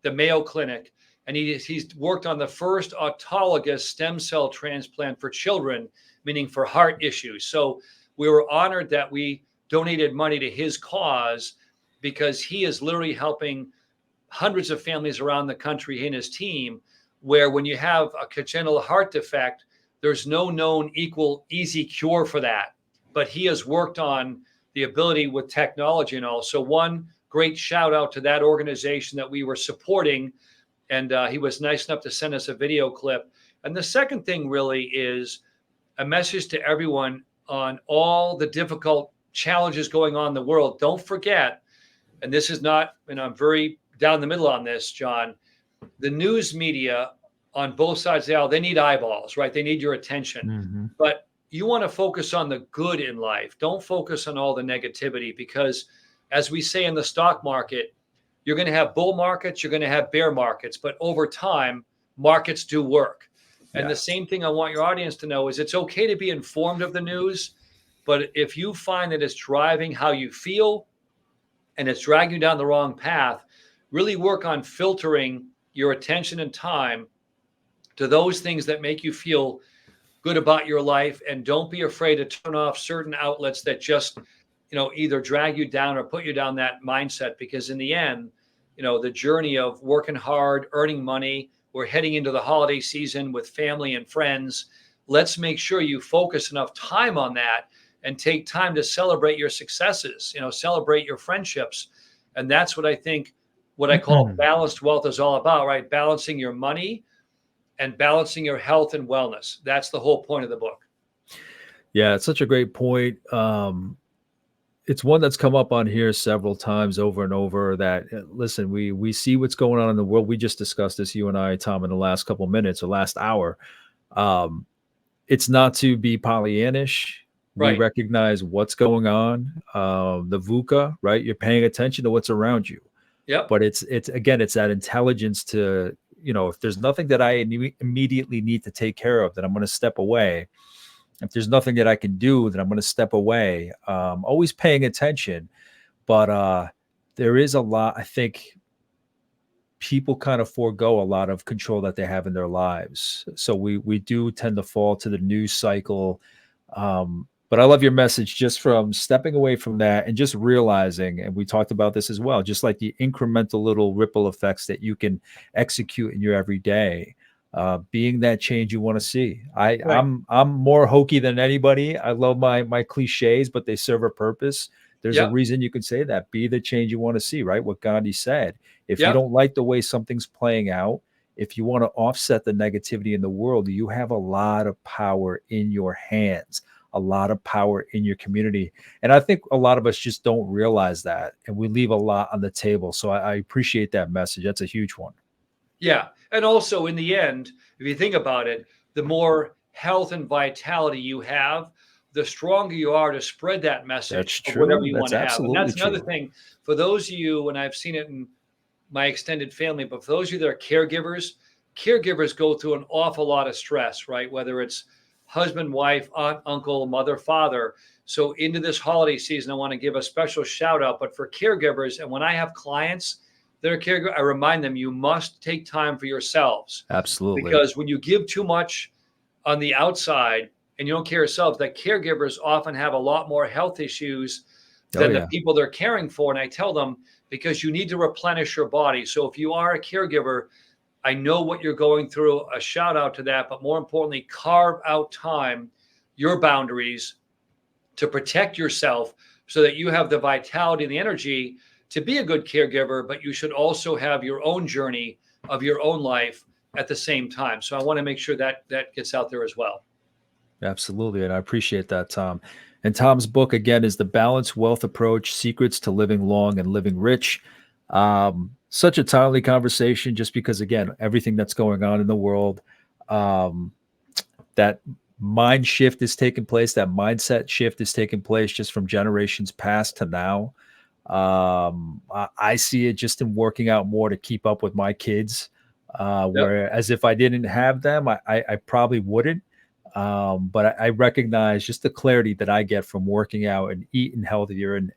[SPEAKER 2] the Mayo Clinic. And he's worked on the first autologous stem cell transplant for children, meaning for heart issues. So we were honored that we donated money to his cause because he is literally helping hundreds of families around the country, he and his team, where when you have a congenital heart defect, there's no known easy cure for that. But he has worked on the ability with technology and all. So one great shout out to that organization that we were supporting. And he was nice enough to send us a video clip. And the second thing really is a message to everyone on all the difficult challenges going on in the world. Don't forget, and this is not, and I'm very down the middle on this, John, the news media on both sides of the aisle, they need eyeballs, right? They need your attention.
[SPEAKER 1] Hmm.
[SPEAKER 2] But you want to focus on the good in life. Don't focus on all the negativity because, as we say in the stock market, you're going to have bull markets, you're going to have bear markets, but over time, markets do work. And the
[SPEAKER 1] Yeah.
[SPEAKER 2] same thing I want your audience to know is it's okay to be informed of the news, but if you find that it's driving how you feel and it's dragging you down the wrong path, really work on filtering your attention and time to those things that make you feel good about your life, and don't be afraid to turn off certain outlets that just either drag you down or put you down that mindset, because in the end, the journey of working hard, earning money, we're heading into the holiday season with family and friends. Let's make sure you focus enough time on that and take time to celebrate your successes, celebrate your friendships. And that's what I think, what I call balanced wealth is all about, right? Balancing your money and balancing your health and wellness. That's the whole point of the book.
[SPEAKER 1] Yeah, it's such a great point. It's one that's come up on here several times over and over that, listen, we see what's going on in the world. We just discussed this, you and I, Tom, in the last couple of minutes or last hour. Um, it's not to be Pollyannish. We
[SPEAKER 2] Right.
[SPEAKER 1] recognize what's going on. The VUCA, right? You're paying attention to what's around you.
[SPEAKER 2] Yep.
[SPEAKER 1] But it's again, it's that intelligence to, if there's nothing that I immediately need to take care of, then I'm going to step away. If there's nothing that I can do, then I'm going to step away. Always paying attention. But there is a lot, I think people kind of forego a lot of control that they have in their lives. So we do tend to fall to the news cycle. But I love your message just from stepping away from that and just realizing, and we talked about this as well, just like the incremental little ripple effects that you can execute in your everyday, being that change you want to see.
[SPEAKER 2] Right.
[SPEAKER 1] I'm more hokey than anybody. I love my cliches, but they serve a purpose. There's a
[SPEAKER 2] Yep.
[SPEAKER 1] reason you can say that. Be the change you want to see, right? What Gandhi said. If you
[SPEAKER 2] Yep.
[SPEAKER 1] don't like the way something's playing out, if you want to offset the negativity in the world, you have a lot of power in your hands, a lot of power in your community. And I think a lot of us just don't realize that. And we leave a lot on the table. So I appreciate that message. That's a huge one.
[SPEAKER 2] Yeah. And also, in the end, if you think about it, the more health and vitality you have, the stronger you are to spread that
[SPEAKER 1] That's
[SPEAKER 2] message of whatever
[SPEAKER 1] true.
[SPEAKER 2] you want
[SPEAKER 1] That's
[SPEAKER 2] to have. And
[SPEAKER 1] absolutely
[SPEAKER 2] that's another
[SPEAKER 1] true.
[SPEAKER 2] thing for those of you, and I've seen it in my extended family, but for those of you that are caregivers, caregivers go through an awful lot of stress, right? Whether it's husband, wife, aunt, uncle, mother, father. So into this holiday season, I want to give a special shout out. But for caregivers, and when I have clients that are caregivers, I remind them you must take time for yourselves,
[SPEAKER 1] Absolutely.
[SPEAKER 2] because when you give too much on the outside and you don't care yourselves, that caregivers often have a lot more health issues
[SPEAKER 1] Oh,
[SPEAKER 2] than the
[SPEAKER 1] yeah.
[SPEAKER 2] people they're caring for. And I tell them, because you need to replenish your body. So if you are a caregiver, I know what you're going through. A shout out to that. But more importantly, carve out time, your boundaries, to protect yourself so that you have the vitality and the energy to be a good caregiver, but you should also have your own journey of your own life at the same time. So I want to make sure that that gets out there as well.
[SPEAKER 1] Absolutely. And I appreciate that, Tom. And Tom's book, again, is The Balanced Wealth Approach: Secrets to Living Long and Living Rich. Such a timely conversation, just because, again, everything that's going on in the world, um, that mind shift is taking place, that mindset shift is taking place just from generations past to now. I see it just in working out more to keep up with my kids.
[SPEAKER 2] Yep.
[SPEAKER 1] Whereas if I didn't have them, I probably wouldn't. But I recognize just the clarity that I get from working out and eating healthier, and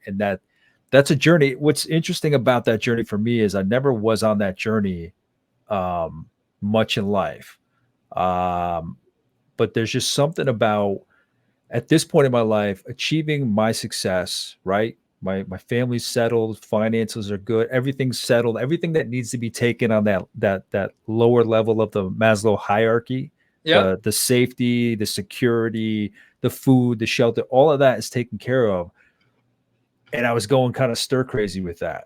[SPEAKER 1] that's a journey. What's interesting about that journey for me is I never was on that journey um, much in life. Um, but there's just something about at this point in my life achieving my success, right? My family's settled, finances are good, everything's settled, everything that needs to be taken on that lower level of the Maslow hierarchy,
[SPEAKER 2] Yep.
[SPEAKER 1] the safety, the security, the food, the shelter, all of that is taken care of. And I was going kind of stir crazy with that,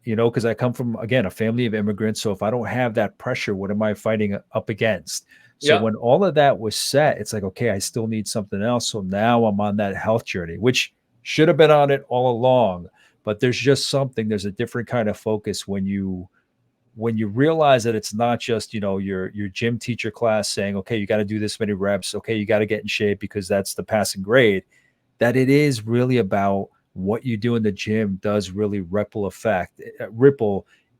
[SPEAKER 1] because I come from, again, a family of immigrants. So if I don't have that pressure, what am I fighting up against? So
[SPEAKER 2] Yep.
[SPEAKER 1] when all of that was set, it's like, okay, I still need something else. So now I'm on that health journey, which should have been on it all along. But there's a different kind of focus when you realize that it's not just, your gym teacher class saying, okay, you got to do this many reps. Okay, you got to get in shape because that's the passing grade, that it is really about what you do in the gym does really ripple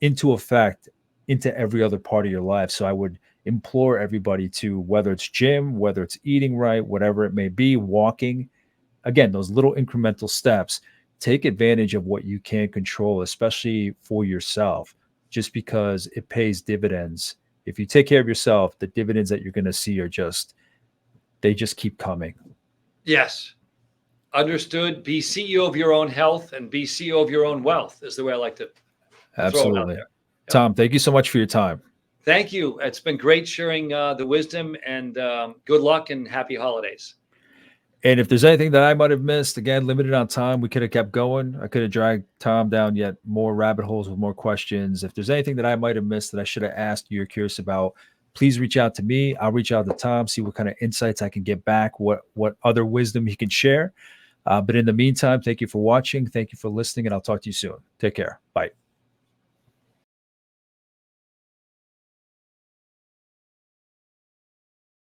[SPEAKER 1] into effect into every other part of your life. So I would implore everybody to, whether it's gym, whether it's eating right, whatever it may be, walking, again, those little incremental steps, take advantage of what you can control, especially for yourself, just because it pays dividends. If you take care of yourself, the dividends that you're going to see they just keep coming.
[SPEAKER 2] Yes. Understood. Be CEO of your own health and be CEO of your own wealth is the way I like to throw it out
[SPEAKER 1] Absolutely.
[SPEAKER 2] there. Yep.
[SPEAKER 1] Tom, thank you so much for your time.
[SPEAKER 2] Thank you. It's been great sharing the wisdom, and good luck and happy holidays.
[SPEAKER 1] And if there's anything that I might have missed, again, limited on time, we could have kept going. I could have dragged Tom down yet more rabbit holes with more questions. If there's anything that I might have missed that I should have asked you're curious about, please reach out to me. I'll reach out to Tom, see what kind of insights I can get back, what other wisdom he can share. But in the meantime, thank you for watching. Thank you for listening, and I'll talk to you soon. Take care. Bye.